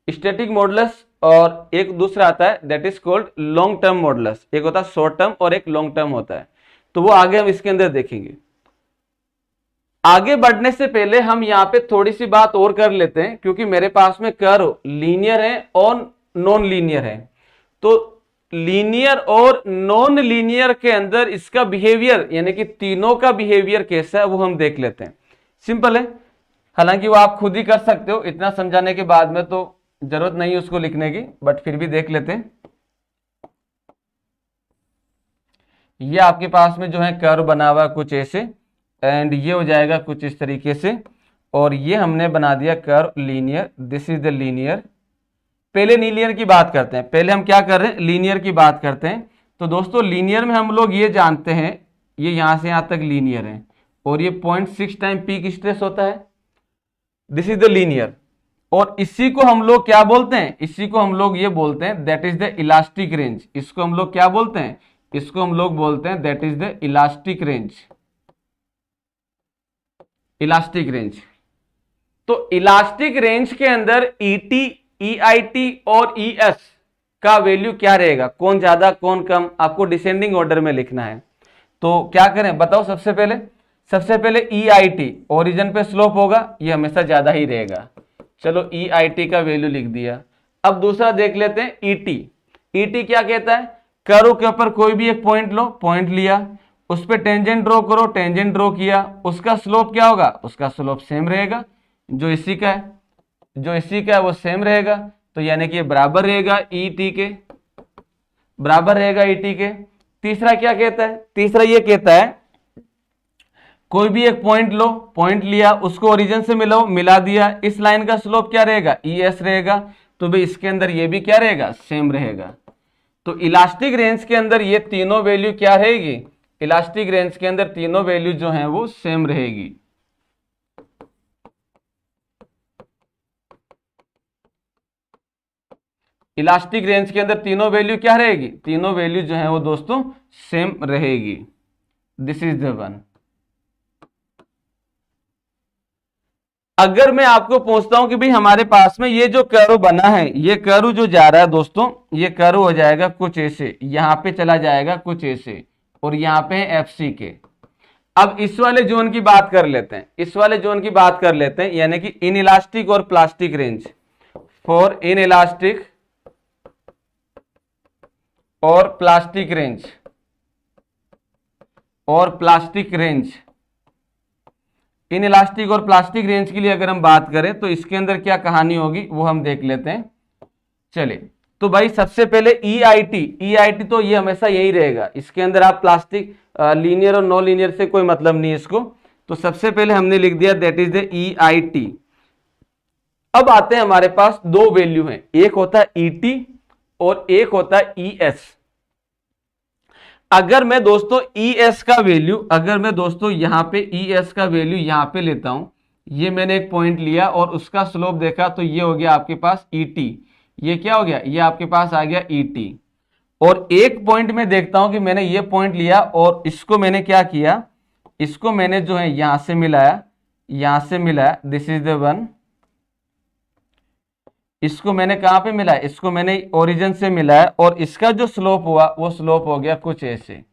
स्टैटिक मॉडुलस और एक दूसरा आता है that is called long term modulus. एक होता है शॉर्ट टर्म और एक लॉन्ग टर्म होता है, तो वो आगे हम इसके अंदर देखेंगे। आगे बढ़ने से पहले हम यहाँ पे थोड़ी सी बात और कर लेते हैं, क्योंकि मेरे पास में कर्व लीनियर है और नॉन लीनियर है। तो लीनियर और नॉन लीनियर के अंदर इसका बिहेवियर यानी कि तीनों का बिहेवियर कैसा है वो हम देख लेते हैं। सिंपल है, हालांकि वो आप खुद ही कर सकते हो, इतना समझाने के बाद में तो जरूरत नहीं है उसको लिखने की, बट फिर भी देख लेते हैं। ये आपके पास में जो है कर्व बना हुआ कुछ ऐसे, एंड ये हो जाएगा कुछ इस तरीके से, और ये हमने बना दिया curve linear. This is the linear. पहले लीनियर की बात करते हैं। पहले हम क्या कर रहे हैं, लीनियर की बात करते हैं। तो दोस्तों लीनियर में हम लोग ये जानते हैं, ये यहां से यहां तक लीनियर है और ये 0.6 टाइम पीक स्ट्रेस होता है। This is the linear. और इसी को हम लोग क्या बोलते हैं, इसी को हम लोग ये बोलते हैं that is the elastic range. इसको हम लोग क्या बोलते हैं, इसको हम लोग बोलते हैं that is the elastic range. Elastic range. तो इलास्टिक रेंज के अंदर ET, EIT और ES का वैल्यू क्या रहेगा, कौन ज्यादा कौन कम, आपको डिसेंडिंग ऑर्डर में लिखना है। तो क्या करें बताओ, सबसे पहले EIT ओरिजिन पे स्लोप होगा, ये हमेशा ज्यादा ही रहेगा। चलो EIT का वैल्यू लिख दिया। अब दूसरा देख लेते हैं ET। ET क्या कहता है, कर्व के ऊपर कोई भी एक पॉइंट लो, पॉइंट लिया, उस पर टेंजेंट ड्रॉ करो, टेंजेंट ड्रॉ किया, उसका स्लोप क्या होगा, उसका स्लोप सेम रहेगा। जो इसी का है वो सेम रहेगा, तो यानी कि बराबर रहेगा ET के, बराबर रहेगा ET के। तीसरा क्या कहता है, तीसरा ये कहता है कोई भी एक पॉइंट लो, पॉइंट लिया, उसको ओरिजिन से मिलाओ, मिला दिया, इस लाइन का स्लोप क्या रहेगा, ES रहेगा। तो भाई इसके अंदर ये भी क्या रहेगा, सेम रहेगा। तो इलास्टिक रेंज के अंदर ये तीनों वैल्यू क्या रहेगी, इलास्टिक रेंज के अंदर तीनों वैल्यू जो है वो सेम रहेगी। इलास्टिक रेंज के अंदर तीनों वैल्यू क्या रहेगी, तीनों वैल्यू जो है वो दोस्तों सेम रहेगी। This is the one. अगर मैं आपको पूछता हूं कि भाई हमारे पास में ये जो कर्व बना है, ये कर्व जो जा रहा है दोस्तों, ये कर्व हो जाएगा कुछ ऐसे, यहां पे चला जाएगा कुछ ऐसे, और यहां पे है FCK। अब इस वाले जोन की बात कर लेते हैं, इस वाले जोन की बात कर लेते हैं, यानी कि इन इलास्टिक और plastic range. For in elastic और प्लास्टिक रेंज, और प्लास्टिक रेंज, इन इलास्टिक और प्लास्टिक रेंज के लिए अगर हम बात करें तो इसके अंदर क्या कहानी होगी वो हम देख लेते हैं। चलिए, तो भाई सबसे पहले EIT तो ये हमेशा यही रहेगा, इसके अंदर आप प्लास्टिक लीनियर और नॉन लीनियर से कोई मतलब नहीं है इसको। तो सबसे पहले हमने लिख दिया दैट इज द EIT। अब आते हैं, हमारे पास दो वैल्यू हैं, एक होता है ET और एक होता है ES। अगर मैं दोस्तों ES का वैल्यू, अगर मैं दोस्तों यहाँ पे ES का वैल्यू यहाँ पे लेता हूं, ये मैंने एक पॉइंट लिया और उसका स्लोप देखा, तो ये हो गया आपके पास ET। ये क्या हो गया, ये आपके पास आ गया ET। और एक पॉइंट में देखता हूं कि मैंने ये पॉइंट लिया और इसको मैंने क्या किया, इसको मैंने जो है यहां से मिलाया, यहां से मिलाया, दिस इज द वन। इसको मैंने कहां पे मिलाया, इसको मैंने ओरिजिन से मिलाया और इसका जो स्लोप हुआ वो स्लोप हो गया कुछ ऐसे।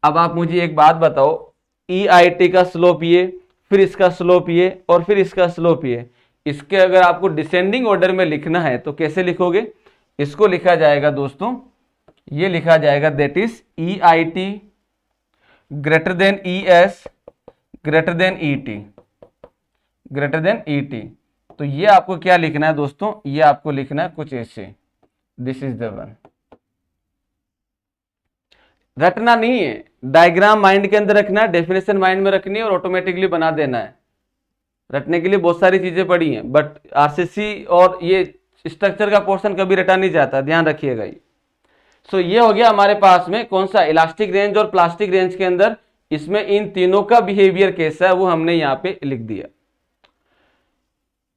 अब आप मुझे एक बात बताओ, EIT का स्लोप ये, फिर इसका स्लोप ये और फिर इसका स्लोप ये, इसके अगर आपको डिसेंडिंग ऑर्डर में लिखना है तो कैसे लिखोगे? इसको लिखा जाएगा दोस्तों, ये लिखा जाएगा that is EIT greater than ES greater than ET, greater than ET। तो ये आपको क्या लिखना है दोस्तों, ये आपको लिखना है कुछ ऐसे, दिस इज द वन। रटना नहीं है, डायग्राम माइंड के अंदर रखना है, डेफिनेशन माइंड में रखनी है और ऑटोमेटिकली बना देना है। रटने के लिए बहुत सारी चीजें पड़ी हैं, बट RCC और ये स्ट्रक्चर का पोर्शन कभी रटा नहीं जाता, ध्यान रखिएगा ये। सो ये हो गया हमारे पास में कौन सा, इलास्टिक रेंज और प्लास्टिक रेंज के अंदर, इसमें इन तीनों का बिहेवियर कैसा है वो हमने यहाँ पे लिख दिया।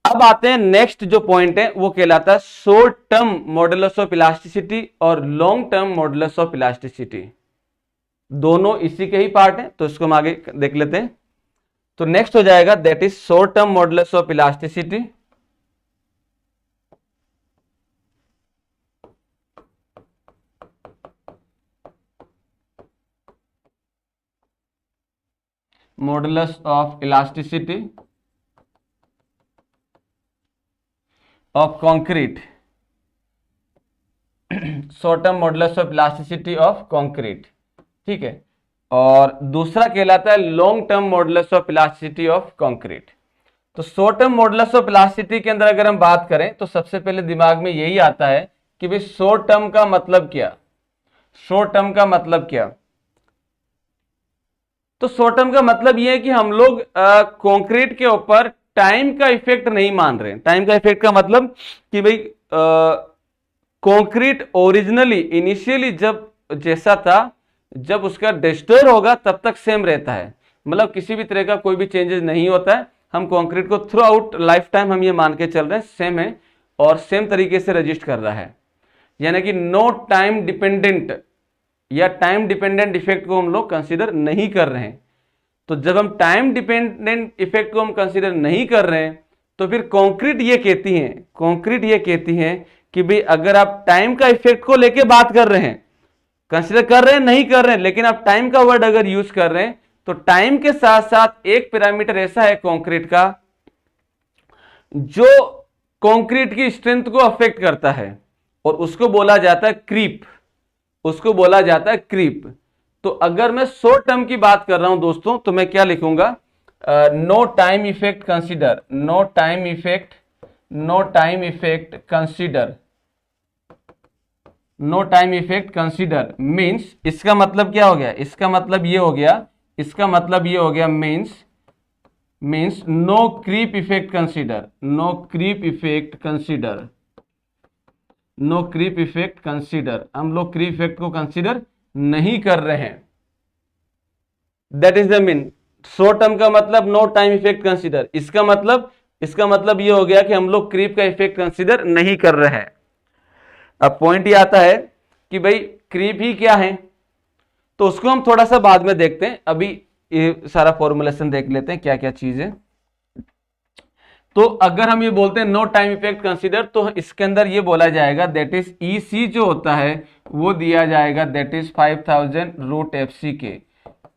अब आते हैं नेक्स्ट जो पॉइंट है, वो कहलाता है short term modulus of elasticity और long term modulus of elasticity. दोनों इसी के ही पार्ट हैं, तो इसको हम आगे देख लेते हैं। तो नेक्स्ट हो जाएगा that is short term modulus of elasticity, modulus of elasticity of concrete, short term modulus of elasticity of concrete, ठीक है। और दूसरा कहलाता है long term modulus of elasticity of concrete. तो short term modulus of elasticity के अंदर अगर हम बात करें तो सबसे पहले दिमाग में यही आता है कि भाई शॉर्ट टर्म का मतलब क्या, शॉर्ट टर्म का मतलब क्या। तो शॉर्ट टर्म का मतलब यह है कि हम लोग कंक्रीट के ऊपर टाइम का इफेक्ट नहीं मान रहे। टाइम का इफेक्ट का मतलब कि भाई कंक्रीट ओरिजिनली इनिशियली जब जैसा था, जब उसका डिस्ट्रॉय होगा तब तक सेम रहता है, मतलब किसी भी तरह का कोई भी चेंजेस नहीं होता है। हम कंक्रीट को थ्रू आउट लाइफ टाइम हम ये मान के चल रहे हैं सेम है और सेम तरीके से रजिस्ट कर रहा है, यानी कि नो टाइम डिपेंडेंट या टाइम डिपेंडेंट इफेक्ट को हम लोग कंसीडर नहीं कर रहे हैं। तो जब हम टाइम डिपेंडेंट इफेक्ट को हम कंसीडर नहीं कर रहे हैं तो फिर कंक्रीट ये कहती है, कंक्रीट ये कहती है कि भाई अगर आप टाइम का इफेक्ट को लेके बात कर रहे हैं, कंसीडर कर रहे हैं नहीं कर रहे हैं, लेकिन आप टाइम का वर्ड अगर यूज कर रहे हैं तो टाइम के साथ साथ एक पैरामीटर ऐसा है कंक्रीट का जो कंक्रीट की स्ट्रेंथ को अफेक्ट करता है और उसको बोला जाता है क्रीप, उसको बोला जाता है क्रीप। तो अगर मैं शॉर्ट टर्म की बात कर रहा हूं दोस्तों तो मैं क्या लिखूंगा, no time effect consider, no time effect, no time effect consider, no time effect consider means इसका मतलब क्या हो गया, इसका मतलब ये हो गया, इसका मतलब ये हो गया means no creep effect consider, no creep effect consider, no creep effect consider, हम लोग क्रीप इफेक्ट को कंसीडर नहीं कर रहे हैं। That is the mean, short term का मतलब नो टाइम इफेक्ट कंसीडर, इसका मतलब ये हो गया कि हम लोग क्रीप का इफेक्ट कंसीडर नहीं कर रहे हैं। अब पॉइंट ये आता है कि भाई क्रीप ही क्या है, तो उसको हम थोड़ा सा बाद में देखते हैं, अभी ये सारा फॉर्मुलेशन देख लेते हैं क्या क्या चीज है। तो अगर हम ये बोलते हैं नो टाइम इफेक्ट कंसीडर, तो इसके अंदर ये बोला जाएगा दैट इज EC जो होता है वो दिया जाएगा दैट इज 5000 रूट FC के,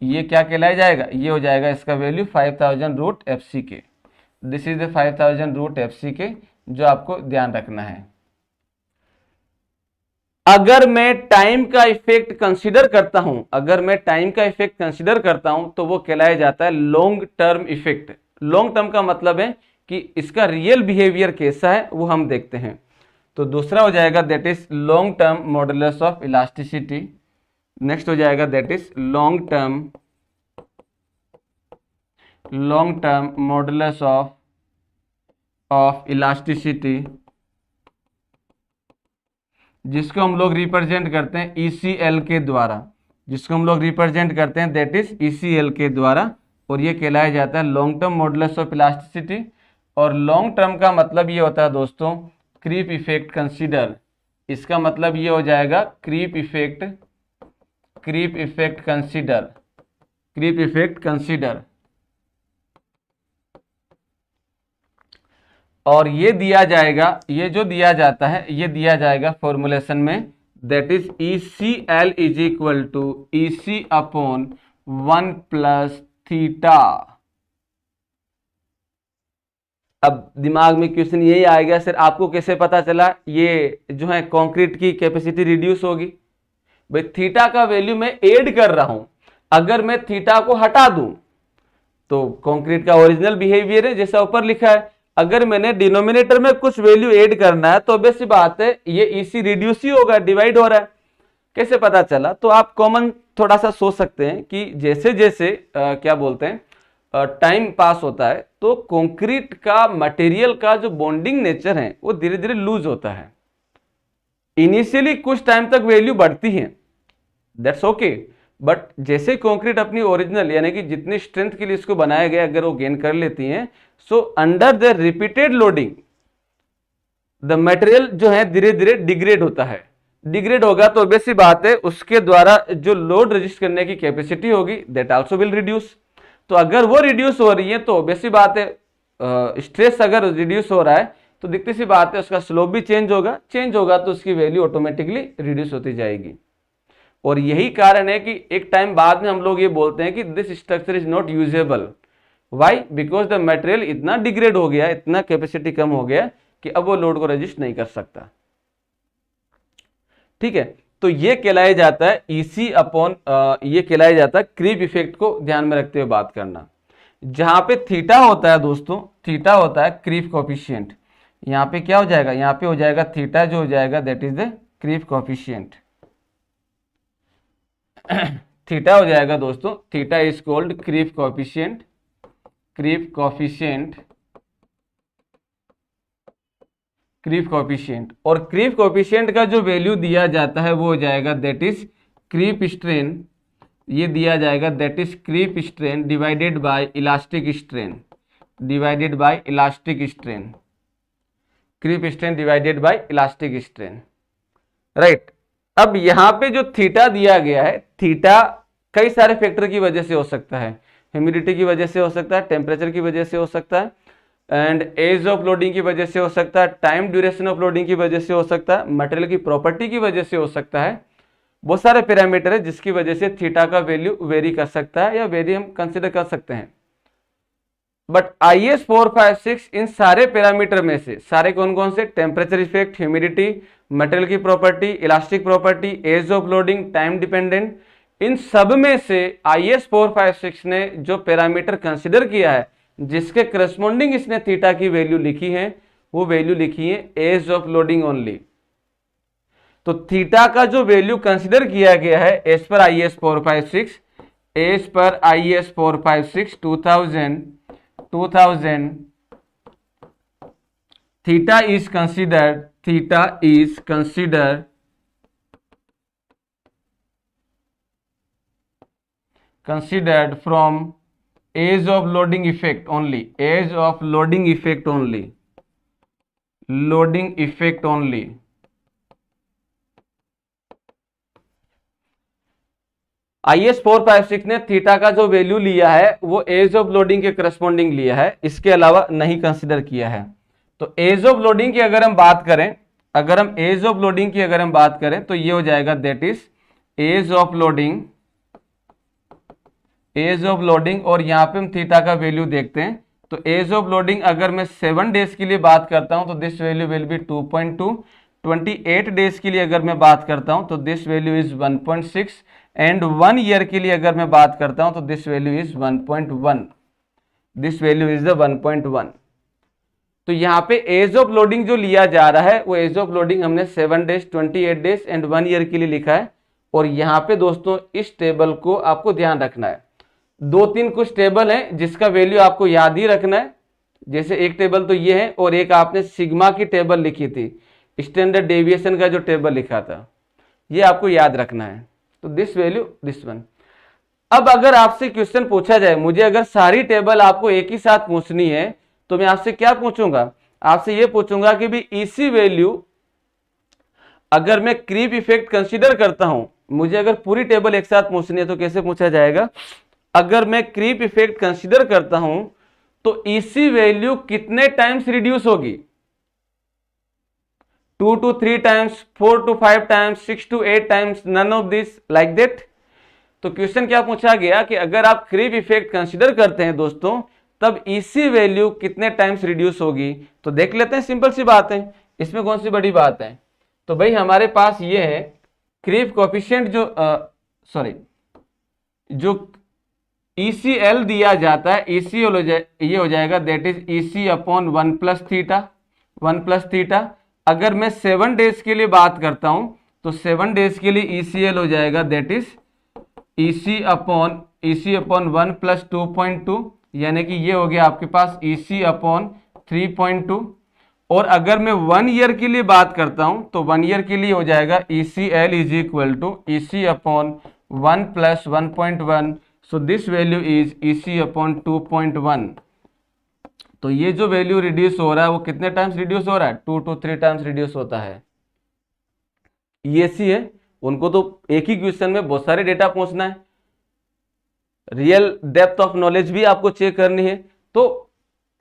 ये क्या कहलाया जाएगा, ये हो जाएगा इसका value 5000 root FC k, this is the 5000 root FC k, जो आपको ध्यान रखना है। अगर मैं टाइम का इफेक्ट कंसीडर करता हूं, अगर मैं टाइम का इफेक्ट कंसीडर करता हूं तो वो कहलाया जाता है long term effect. Long term का मतलब है कि इसका रियल बिहेवियर कैसा है वो हम देखते हैं। तो दूसरा हो जाएगा that is long term modulus of elasticity, next हो जाएगा that is long term modulus of elasticity, जिसको हम लोग रिप्रेजेंट करते हैं ECL के द्वारा। जिसको हम लोग रिप्रेजेंट करते हैं दैट इज ECL के द्वारा, और ये कहलाया जाता है long term modulus of elasticity. और लॉन्ग टर्म का मतलब ये होता है दोस्तों क्रीप इफेक्ट कंसीडर। इसका मतलब ये हो जाएगा creep effect consider, creep effect consider. और ये दिया जाएगा, ये जो दिया जाता है ये दिया जाएगा फॉर्मुलेशन में, that is ECL is equal to EC upon 1 plus theta. अब दिमाग में क्वेश्चन यही आएगा, सर आपको कैसे पता चला ये जो है कंक्रीट की कैपेसिटी रिड्यूस होगी? भाई थीटा का वैल्यू मैं ऐड कर रहा हूं, अगर मैं थीटा को हटा दूं तो कंक्रीट का ओरिजिनल बिहेवियर है जैसा ऊपर लिखा है। अगर मैंने डिनोमिनेटर में कुछ वैल्यू ऐड करना है तो ऑब्वियस बात है ये EC रिड्यूस ही होगा, डिवाइड हो रहा है। कैसे पता चला? तो आप कॉमन थोड़ा सा सोच सकते हैं कि जैसे जैसे क्या बोलते हैं टाइम पास होता है तो कंक्रीट का मटेरियल का जो बॉन्डिंग नेचर है वो धीरे धीरे लूज होता है। इनिशियली कुछ टाइम तक वैल्यू बढ़ती है, दैट्स ओके, बट जैसे कंक्रीट अपनी ओरिजिनल यानी कि जितनी स्ट्रेंथ के लिए इसको बनाया गया अगर वो गेन कर लेती हैं, so under the repeated loading the material जो है धीरे धीरे डिग्रेड होता है। डिग्रेड होगा तो ऑब्वियस बात है उसके द्वारा जो लोड रेजिस्ट करने की कैपेसिटी होगी दैट आल्सो विल रिड्यूस। तो अगर वो रिड्यूस हो रही है तो ऑब्वियस बात है स्ट्रेस अगर रिड्यूस हो रहा है तो दिखती सी बात है उसका स्लोप भी चेंज होगा तो उसकी वैल्यू ऑटोमेटिकली रिड्यूस होती जाएगी। और यही कारण है कि एक टाइम बाद में हम लोग ये बोलते हैं कि this structure is not usable. Why? Because the material इतना डिग्रेड हो गया, इतना कैपेसिटी कम हो गया कि अब वो लोड को रेजिस्ट नहीं कर सकता। ठीक है, तो ये कहलाया जाता है EC अपॉन ये कहलाया जाता है क्रीप इफेक्ट को ध्यान में रखते हुए बात करना। जहां पे थीटा होता है दोस्तों, थीटा होता है क्रीप कोफिशिएंट। यहां पे क्या हो जाएगा? यहां पे हो जाएगा थीटा जो हो जाएगा that is the creep coefficient. Theta हो जाएगा दोस्तों, theta is called creep coefficient, creep coefficient, creep coefficient. और क्रीप कोफिशिएंट का जो वैल्यू दिया जाता है वो हो जाएगा दैट इज क्रीप स्ट्रेन। ये दिया जाएगा that is creep strain divided by elastic strain, divided by elastic strain, creep strain divided by elastic strain. Right, अब यहां पे जो थीटा दिया गया है, थीटा कई सारे फैक्टर की वजह से हो सकता है। ह्यूमिडिटी की वजह से हो सकता है, टेम्परेचर की वजह से हो सकता है, एंड एज ऑफ लोडिंग की वजह से हो सकता है, टाइम ड्यूरेशन ऑफ लोडिंग की वजह से हो सकता है, मटेरियल की प्रॉपर्टी की वजह से हो सकता है। बहुत सारे पैरामीटर है जिसकी वजह से थीटा का वैल्यू वेरी कर सकता है या वेरी हम कंसिडर कर सकते हैं। बट IS 456 इन सारे पैरामीटर में से सारे कौन कौन से? टेम्परेचर इफेक्ट, ह्यूमिडिटी, मटेरियल की property, elastic property, age of loading, time dependent, इन सब में से IS 456 ने जो पैरामीटर कंसिडर किया है जिसके करस्पॉन्डिंग इसने थीटा की वैल्यू लिखी है वो वैल्यू लिखी है एज ऑफ लोडिंग ओनली। तो थीटा का जो वैल्यू कंसिडर किया गया है as per IS 456, as per IS 456 2000 theta is considered from age of loading effect only, age of loading effect only, loading effect only। IS 456 ने theta का जो value लिया है वो एज ऑफ लोडिंग के करस्पॉन्डिंग लिया है, इसके अलावा नहीं कंसिडर किया है। तो एज ऑफ लोडिंग की अगर हम बात करें, अगर हम एज ऑफ लोडिंग की अगर हम बात करें तो ये हो जाएगा that is age of loading, age of loading. और यहां पे हम थीटा का वैल्यू देखते हैं तो एज ऑफ लोडिंग अगर मैं 7 डेज के लिए बात करता हूं तो this value will be 2.2, 28 days के लिए अगर मैं बात करता हूं तो this value is 1.6, and 1 year के लिए अगर मैं बात करता हूं तो this value is 1.1, this value is the 1.1। तो यहाँ पे एज ऑफ लोडिंग जो लिया जा रहा है वो एज ऑफ लोडिंग हमने 7 डेज, 28 डेज एंड 1 ईयर के लिए लिखा है। और यहाँ पे दोस्तों इस टेबल को आपको ध्यान रखना है, 2-3 कुछ टेबल है जिसका वैल्यू आपको याद ही रखना है। जैसे एक टेबल तो ये है और एक आपने सिग्मा की टेबल लिखी थी, स्टैंडर्ड डेविएशन का जो टेबल लिखा था, ये आपको याद रखना है। तो दिस वैल्यू दिस वन। अब अगर आपसे क्वेश्चन पूछा जाए, मुझे अगर सारी टेबल आपको एक ही साथ पूछनी है, तो मैं आपसे क्या पूछूंगा, आपसे ये पूछूंगा कि भी इसी वैल्यू अगर मैं क्रीप इफेक्ट कंसीडर करता हूं, मुझे अगर पूरी टेबल एक साथ पूछनी है तो कैसे पूछा जाएगा, अगर मैं क्रीप इफेक्ट कंसीडर करता हूं तो इसी वैल्यू कितने टाइम्स रिड्यूस होगी, 2 to 3 times, 4 to 5 times, 6 to 8 times, none of this like that. तो क्वेश्चन क्या पूछा गया कि अगर आप क्रीप इफेक्ट कंसीडर करते हैं दोस्तों, तब इसी वैल्यू कितने टाइम्स रिड्यूस होगी। तो देख लेते हैं, सिंपल सी बात है, इसमें कौन सी बड़ी बात है। तो भाई हमारे पास ये है क्रीप कोफिशिएंट जो जो ECL दिया जाता है, ECL ये हो जाएगा that is EC upon 1 plus theta. अगर मैं 7 डेज के लिए बात करता हूं तो 7 डेज के लिए ECL हो जाएगा that is EC upon 1 plus 2.2, यानी कि ये हो गया आपके पास EC अपॉन 3.2। और अगर मैं 1 ईयर के लिए बात करता हूं तो 1 ईयर के लिए हो जाएगा ECL is equal to EC upon 1 plus 1.1, so this value is EC upon 2.1। तो ये जो वैल्यू रिड्यूस हो रहा है वो कितने टाइम्स रिड्यूस हो रहा है, 2 to 3 टाइम्स रिड्यूस होता है। ESC है, उनको तो एक ही क्वेश्चन में बहुत सारे डेटा पूछना है, रियल डेप्थ ऑफ नॉलेज भी आपको चेक करनी है, तो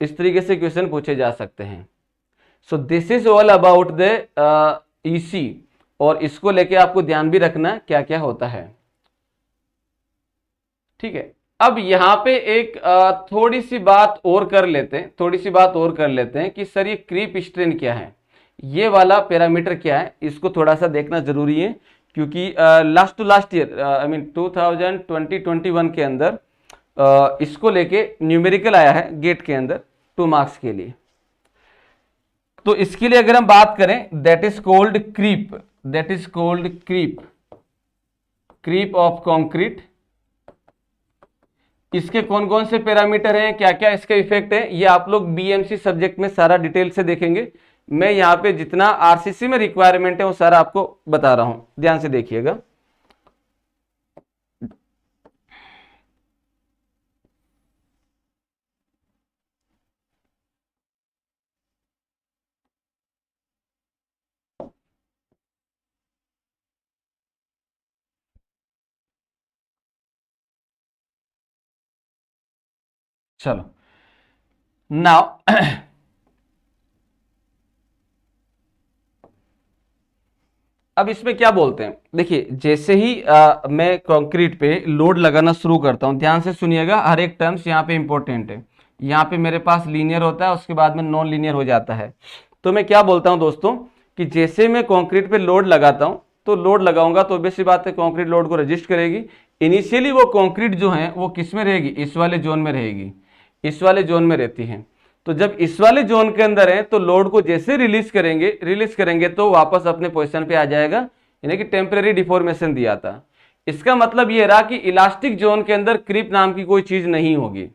इस तरीके से क्वेश्चन पूछे जा सकते हैं। सो this is all about the EC, और इसको लेके आपको ध्यान भी रखना क्या क्या होता है, ठीक है। अब यहां पे एक थोड़ी सी बात और कर लेते हैं कि सर ये क्रीप स्ट्रेन क्या है, ये वाला पैरामीटर क्या है, इसको थोड़ा सा देखना जरूरी है, क्योंकि last to last year I mean 2020-21 के अंदर इसको लेके न्यूमेरिकल आया है गेट के अंदर 2 मार्क्स के लिए। तो इसके लिए अगर हम बात करें, that is called creep of concrete. इसके कौन कौन से पैरामीटर हैं, क्या क्या इसका इफेक्ट है, ये आप लोग BMC सब्जेक्ट में सारा डिटेल से देखेंगे। मैं यहाँ पे जितना RCC में रिक्वायरमेंट है वो सारा आपको बता रहा हूं, ध्यान से देखिएगा। चलो नाउ अब इसमें क्या बोलते हैं, देखिए जैसे ही मैं कंक्रीट पे लोड लगाना शुरू करता हूं, ध्यान से सुनिएगा, हर एक टर्म्स यहाँ पे इंपॉर्टेंट है। यहाँ पे मेरे पास लीनियर होता है, उसके बाद में नॉन लीनियर हो जाता है। तो मैं क्या बोलता हूं दोस्तों कि जैसे मैं कंक्रीट पे लोड लगाता हूं, तो लोड लगाऊंगा तो बेसिक बात है कंक्रीट लोड को रजिस्ट करेगी। इनिशियली वो कंक्रीट जो है वो किस में रहेगी, इस वाले जोन में रहेगी, इस वाले जोन में रहती है। तो जब इस वाले जोन के अंदर है तो लोड को जैसे रिलीज करेंगे तो वापस अपने पोजीशन पे आ जाएगा, यानी कि टेम्परेरी डिफॉर्मेशन दिया था। इसका मतलब ये रहा कि इलास्टिक जोन के अंदर क्रीप नाम की कोई चीज नहीं होगी।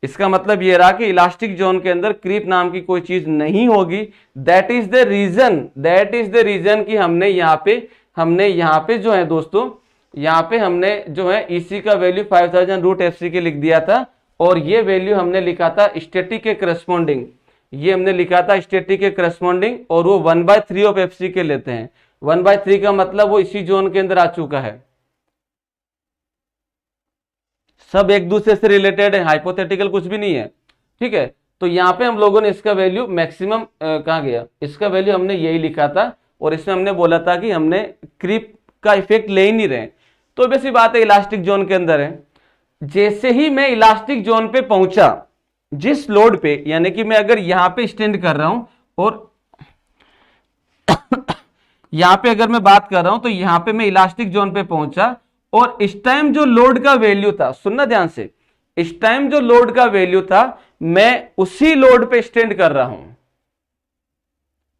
इसका मतलब ये रहा कि इलास्टिक जोन के अंदर क्रीप नाम की कोई चीज नहीं होगी। दैट इज द रीजन कि हमने यहाँ पे जो है दोस्तों, यहाँ पे हमने जो है EC का वैल्यू 5000√FC के लिख दिया था, और ये वैल्यू हमने लिखा था स्टैटिक के करस्पॉन्डिंग, और वो 1/3 ऑफ FC के लेते हैं। 1/3 का मतलब वो इसी जोन के अंदर आ चुका है, सब एक दूसरे से रिलेटेड है, हाइपोथेटिकल कुछ भी नहीं है, ठीक है। तो यहाँ पे हम लोगों ने इसका वैल्यू मैक्सिमम कहाँ गया, इसका वैल्यू हमने यही लिखा था, और इसमें हमने बोला था कि हमने क्रीप का इफेक्ट ले ही नहीं रहे। तो वैसी बात है, इलास्टिक जोन के अंदर है। जैसे ही मैं इलास्टिक जोन पे पहुंचा, जिस लोड पे, यानी कि मैं अगर यहां पे स्टैंड कर रहा हूं और यहां पे अगर मैं बात कर रहा हूं, तो यहां पे मैं इलास्टिक जोन पे पहुंचा, और इस टाइम जो लोड का वैल्यू था, सुनना ध्यान से, इस टाइम जो लोड का वैल्यू था मैं उसी लोड पे स्टैंड कर रहा हूं।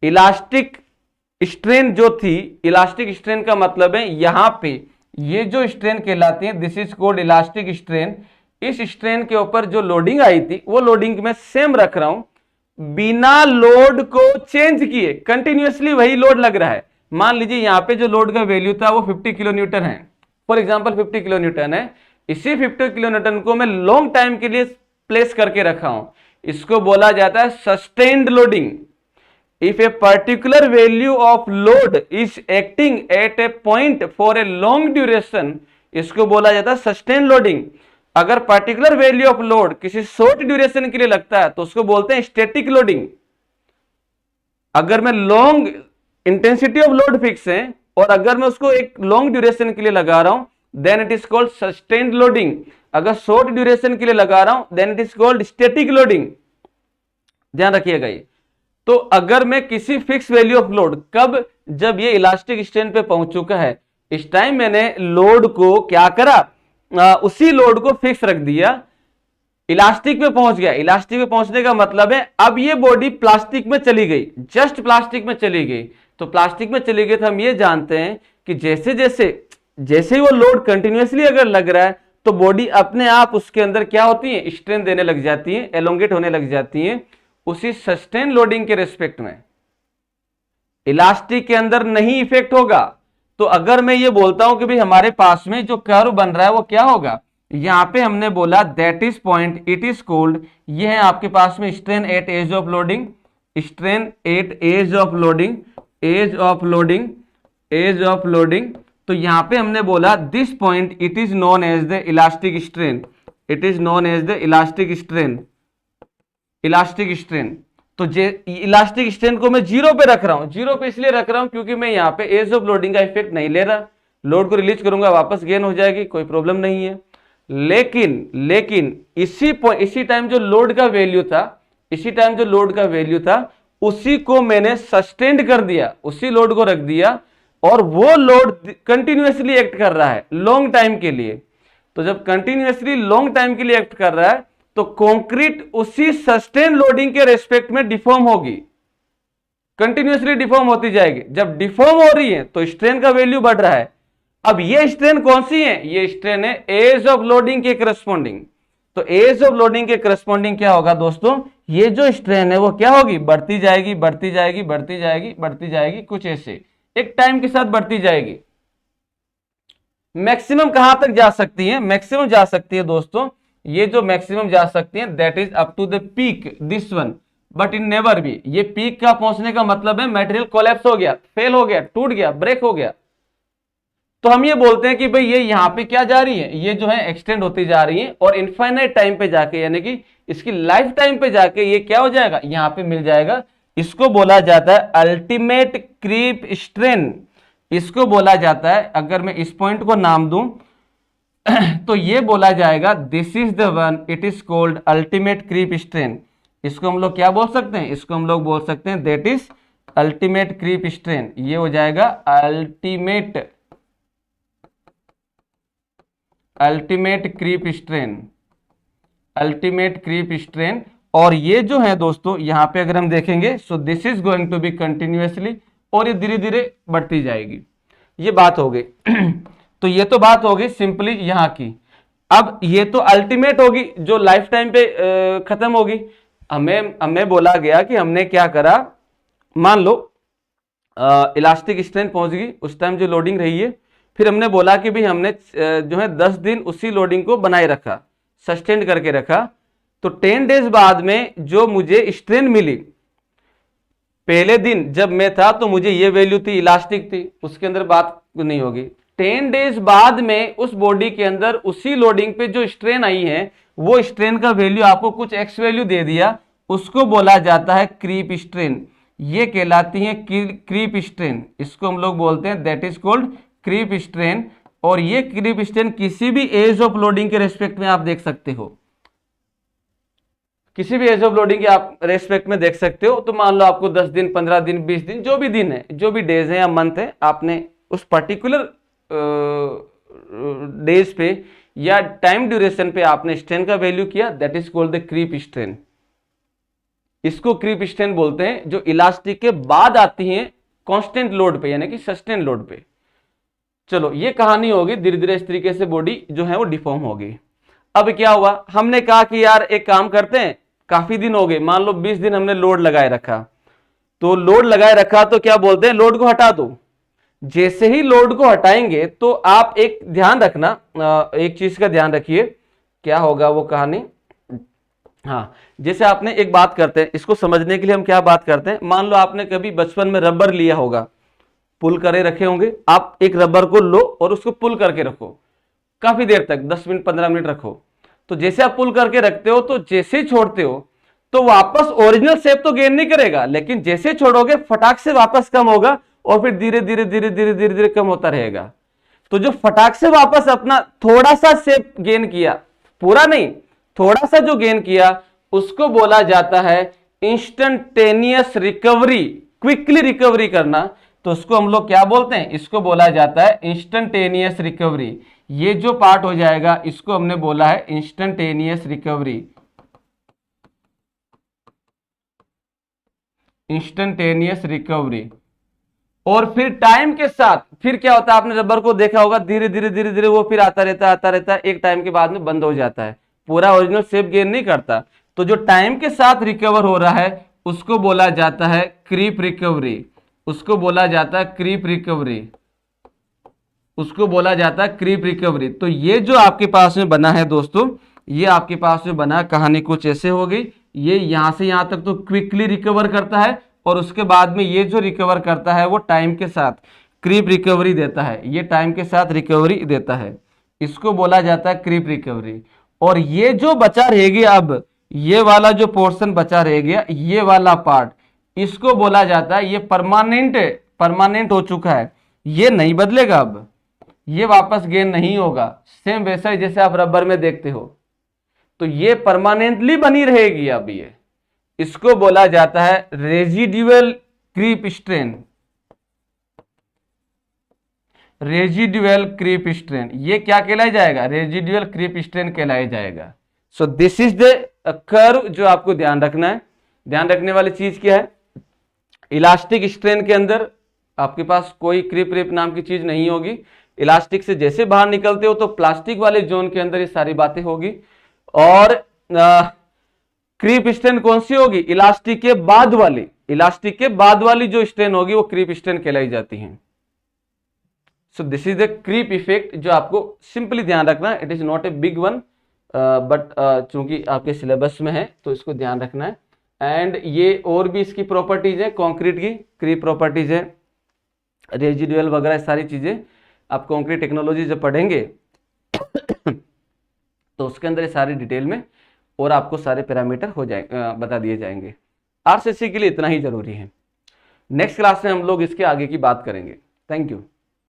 इलास्टिक स्ट्रेन जो थी, इलास्टिक स्ट्रेन का मतलब है यहां पे ये जो स्ट्रेन कहलाती है, this is called elastic strain. इस स्ट्रेन के ऊपर जो लोडिंग आई थी वो लोडिंग मैं सेम रख रहा हूं, बिना लोड को चेंज किए, कंटिन्यूअसली वही लोड लग रहा है। मान लीजिए यहां पे जो लोड का वैल्यू था वो 50 किलो न्यूटन है, फॉर एग्जांपल 50 किलो न्यूटन है, इसी 50 किलो न्यूटन को मैं लॉन्ग टाइम के लिए प्लेस करके रखा हूं, इसको बोला जाता है sustained loading. If a particular value of load is acting at A point for a long duration, इसको बोला जाता है सस्टेन लोडिंग। अगर पर्टिकुलर वैल्यू ऑफ लोड किसी शॉर्ट ड्यूरेशन के लिए लगता है तो उसको बोलते हैं स्टैटिक लोडिंग। अगर मैं long intensity of load fix है और अगर मैं उसको एक लॉन्ग ड्यूरेशन के लिए लगा रहा हूं, then it is called sustained loading. अगर शॉर्ट ड्यूरेशन के लिए लगा रहा हूं, then it is called static loading. ध्यान रखिएगा ये। तो अगर मैं किसी फिक्स वैल्यू ऑफ लोड, कब, जब ये इलास्टिक स्ट्रेन पे पहुंच चुका है, इस टाइम मैंने लोड को क्या करा, उसी लोड को फिक्स रख दिया, इलास्टिक पे पहुंच गया। इलास्टिक पे पहुंचने का मतलब है अब ये बॉडी प्लास्टिक में चली गई, जस्ट प्लास्टिक में चली गई। तो प्लास्टिक में चली गई तो हम ये जानते हैं कि जैसे जैसे जैसे ही वो लोड कंटिन्यूअसली अगर लग रहा है तो बॉडी अपने आप उसके अंदर क्या होती है, स्ट्रेन देने लग जाती है, एलोंगेट होने लग जाती है। उसी सस्टेन लोडिंग के रिस्पेक्ट में इलास्टिक के अंदर नहीं इफेक्ट होगा। तो अगर मैं ये बोलता हूं कि भाई हमारे पास में जो कर्व बन रहा है वो क्या होगा, यहां पे हमने बोला that is point it is called, ये है आपके पास में strain at age of loading, strain at age of loading, age of loading, age of loading. तो यहां पे हमने बोला this point it is known as the elastic strain, it is known as the elastic strain, elastic strain. तो elastic strain को मैं zero पे रख रहा हूं, जीरो पे इसलिए रख रहा हूं क्योंकि मैं यहां पे एज ऑफ लोडिंग का इफेक्ट नहीं ले रहा, लोड को रिलीज करूंगा वापस गेन हो जाएगी, कोई प्रॉब्लम नहीं है। लेकिन इसी टाइम जो लोड का वैल्यू था, इसी टाइम जो लोड का वैल्यू था उसी को मैंने सस्टेन्ड कर दिया, उसी लोड को रख दिया और वो लोड कंटिन्यूअसली एक्ट कर रहा है लॉन्ग टाइम के लिए। तो जब कंटिन्यूअसली लॉन्ग टाइम के लिए एक्ट कर रहा है तो कंक्रीट उसी सस्टेन लोडिंग के रेस्पेक्ट में डिफॉर्म होगी, कंटिन्यूअसली डिफॉर्म होती जाएगी। जब डिफॉर्म हो रही है तो स्ट्रेन का वैल्यू बढ़ रहा है। अब ये स्ट्रेन कौन सी है, ये स्ट्रेन है एज ऑफ लोडिंग के करस्पॉन्डिंग। तो एज ऑफ लोडिंग के करस्पॉन्डिंग क्या होगा दोस्तों, ये जो स्ट्रेन है वो क्या होगी, बढ़ती जाएगी, बढ़ती जाएगी, बढ़ती जाएगी, बढ़ती जाएगी, कुछ ऐसे एक टाइम के साथ बढ़ती जाएगी। मैक्सिमम कहां तक जा सकती है, मैक्सिमम जा सकती है दोस्तों, ये जो मैक्सिमम जा सकती है that is up to the peak this one, but in never be. ये पीक का पहुंचने का मतलब है मटेरियल कोलैप्स हो गया, फेल हो गया, टूट गया, ब्रेक हो गया। तो हम ये बोलते हैं कि भाई ये यहां पे क्या जा रही है, ये जो है एक्सटेंड होती जा रही है और इनफाइनाइट टाइम पे जाके, यानी कि इसकी लाइफ टाइम पे जाके ये क्या हो जाएगा, यहां पे मिल जाएगा। इसको बोला जाता है अल्टीमेट क्रीप स्ट्रेन, इसको बोला जाता है, अगर मैं इस पॉइंट को नाम दूं तो ये बोला जाएगा this is the one, it is called ultimate creep strain. इसको हम लोग क्या बोल सकते हैं, इसको हम लोग बोल सकते हैं that is ultimate creep strain. ये हो जाएगा ultimate creep strain, ultimate creep strain. और ये जो है दोस्तों यहां पे अगर हम देखेंगे so this is going to be continuously, और ये धीरे धीरे बढ़ती जाएगी। ये बात हो गई तो ये तो बात हो गई सिंपली यहां की। अब ये तो अल्टीमेट होगी जो लाइफ टाइम पे खत्म होगी। हमें बोला गया कि हमने क्या करा, मान लो इलास्टिक स्ट्रेन पहुंच गई, उस टाइम जो लोडिंग रही है, फिर हमने बोला कि भाई हमने जो है 10 दिन उसी लोडिंग को बनाए रखा, सस्टेन करके रखा। तो 10 डेज बाद में जो मुझे स्ट्रेन मिली, पहले दिन जब मैं था तो मुझे ये वैल्यू थी, इलास्टिक थी, उसके अंदर बात नहीं होगी। 10 डेज बाद में उस बॉडी के अंदर उसी लोडिंग पे जो स्ट्रेन आई है वो स्ट्रेन का वैल्यू आपको कुछ एक्स वैल्यू दे दिया, उसको बोला जाता है क्रीप स्ट्रेन। ये कहलाती है क्रीप स्ट्रेन, इसको हम लोग बोलते हैं that is called creep strain. और ये क्रीप स्ट्रेन किसी भी एज ऑफ लोडिंग के रेस्पेक्ट में आप देख सकते हो, किसी भी एज ऑफ लोडिंग के आप रेस्पेक्ट में देख सकते हो। तो मान लो आपको 10 दिन, 15 दिन, 20 दिन, जो भी दिन है, जो भी डेज है या मंथ है, आपने उस पर्टिकुलर डेज पे या टाइम ड्यूरेशन पे आपने स्ट्रेन का वैल्यू किया, that is called the creep strain. इसको क्रीप स्ट्रेन बोलते हैं जो इलास्टिक के बाद आती है कांस्टेंट लोड पे, यानी कि सस्टेन लोड पे। चलो ये कहानी होगी, धीरे धीरे इस तरीके से बॉडी जो है वो डिफॉर्म होगी। अब क्या हुआ, हमने कहा कि यार एक काम करते हैं, काफी दिन हो गए, मान लो 20 दिन हमने लोड लगाए रखा। तो लोड लगाए रखा तो क्या बोलते हैं, लोड को हटा दो। जैसे ही लोड को हटाएंगे तो आप एक ध्यान रखना, एक चीज का ध्यान रखिए, क्या होगा वो कहानी। हाँ, जैसे आपने एक बात करते हैं, इसको समझने के लिए हम क्या बात करते हैं, मान लो आपने कभी बचपन में रबर लिया होगा, पुल करे रखे होंगे, आप एक रबर को लो और उसको पुल करके रखो काफी देर तक, 10 मिनट 15 मिनट रखो। तो जैसे आप पुल करके रखते हो तो जैसे ही छोड़ते हो तो वापस ओरिजिनल शेप तो गेन नहीं करेगा, लेकिन जैसे छोड़ोगे फटाक से वापस कम होगा और फिर धीरे धीरे धीरे धीरे धीरे धीरे कम होता रहेगा। तो जो फटाक से वापस अपना थोड़ा सा शेप गेन किया, पूरा नहीं, थोड़ा सा जो गेन किया, उसको बोला जाता है इंस्टेंटेनियस रिकवरी, क्विकली रिकवरी करना। तो उसको हम लोग क्या बोलते हैं, इसको बोला जाता है इंस्टेंटेनियस रिकवरी। ये जो पार्ट हो जाएगा इसको हमने बोला है इंस्टेंटेनियस रिकवरी, इंस्टेंटेनियस रिकवरी। और फिर टाइम के साथ फिर क्या होता है, आपने रबर को देखा होगा, धीरे धीरे धीरे धीरे वो फिर आता रहता है, एक टाइम के बाद में बंद हो जाता है, पूरा ओरिजिनल शेप गेन नहीं करता। तो जो टाइम के साथ रिकवर हो रहा है उसको बोला जाता है क्रीप रिकवरी, उसको बोला जाता है क्रीप रिकवरी, उसको बोला जाता है क्रीप रिकवरी। तो ये जो आपके पास में बना है दोस्तों, ये आपके पास में बना कहानी कुछ ऐसे हो गई, ये यहां से यहां तक तो क्विकली रिकवर करता है और उसके बाद में ये जो रिकवर करता है वो टाइम के साथ क्रीप रिकवरी देता है, ये टाइम के साथ रिकवरी देता है, इसको बोला जाता है क्रीप रिकवरी। और ये जो बचा रह गया, अब ये वाला जो पोर्शन बचा रह गया, ये वाला पार्ट, इसको बोला जाता है, ये परमानेंट हो चुका है, ये नहीं बदलेगा, अब ये वापस गेन नहीं होगा, सेम वैसा ही जैसे आप रबर में देखते हो। तो ये परमानेंटली बनी रहेगी अब ये, इसको बोला जाता है residual creep strain, residual creep strain. ये क्या कहलाया जाएगा, रेजिडुअल क्रीप स्ट्रेन कहलाया जाएगा। So this is the curve जो आपको ध्यान रखना है। ध्यान रखने वाली चीज क्या है, इलास्टिक स्ट्रेन के अंदर आपके पास कोई क्रीप रिप नाम की चीज नहीं होगी, इलास्टिक से जैसे बाहर निकलते हो तो प्लास्टिक वाले जोन के अंदर ये सारी बातें होगी। और क्रीप स्ट्रेन कौन सी होगी, इलास्टिक के बाद वाली, इलास्टिक के बाद वाली जो स्ट्रेन होगी वो क्रीप स्ट्रेन कहलाई जाती है। So this is the creep effect जो आपको सिंपली ध्यान रखना है, it is not a big one, but चूंकि आपके सिलेबस में है तो इसको ध्यान रखना है। एंड ये और भी इसकी प्रॉपर्टीज है कंक्रीट की, क्रीप प्रॉपर्टीज है, रेजिडुअल वगैरह सारी चीजें आप कंक्रीट टेक्नोलॉजी जब पढ़ेंगे तो उसके अंदर ये सारी डिटेल में और आपको सारे पैरामीटर हो जाए बता दिए जाएंगे। आरसीसी के लिए इतना ही जरूरी है। नेक्स्ट क्लास में हम लोग इसके आगे की बात करेंगे। Thank you.